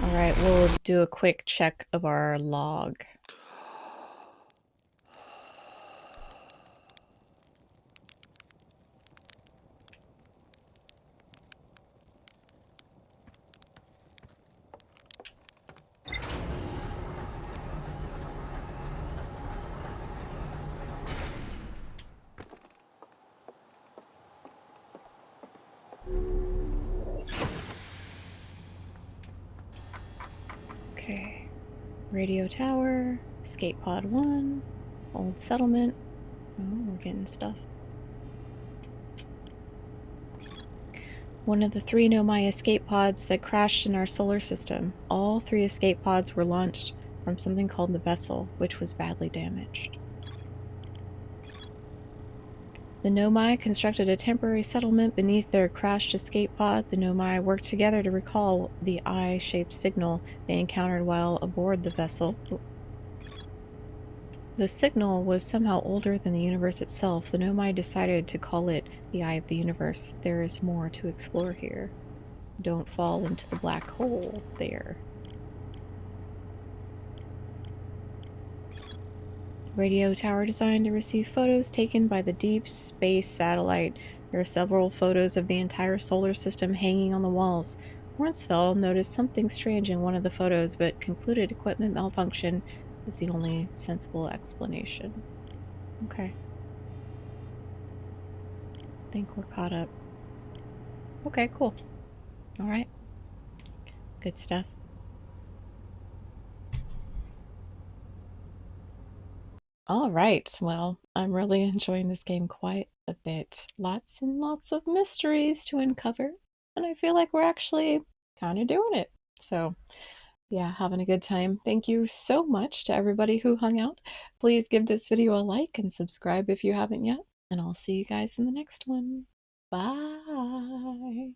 Alright, we'll do a quick check of our log. Okay. Radio tower, escape pod 1, old settlement. Oh, we're getting stuff. One of the 3 Nomai escape pods that crashed in our solar system. All 3 escape pods were launched from something called the vessel, which was badly damaged. The Nomai constructed a temporary settlement beneath their crashed escape pod. The Nomai worked together to recall the eye-shaped signal they encountered while aboard the vessel. The signal was somehow older than the universe itself. The Nomai decided to call it the Eye of the Universe. There is more to explore here. Don't fall into the black hole there. Radio tower designed to receive photos taken by the Deep Space Satellite. There are several photos of the entire solar system hanging on the walls. Hornsfeld noticed something strange in one of the photos, but concluded equipment malfunction is the only sensible explanation. Okay. I think we're caught up. Okay, cool. All right. Good stuff. All right. Well, I'm really enjoying this game quite a bit. Lots and lots of mysteries to uncover, and I feel like we're actually kind of doing it. So, yeah, having a good time. Thank you so much to everybody who hung out. Please give this video a like and subscribe if you haven't yet, and I'll see you guys in the next one. Bye.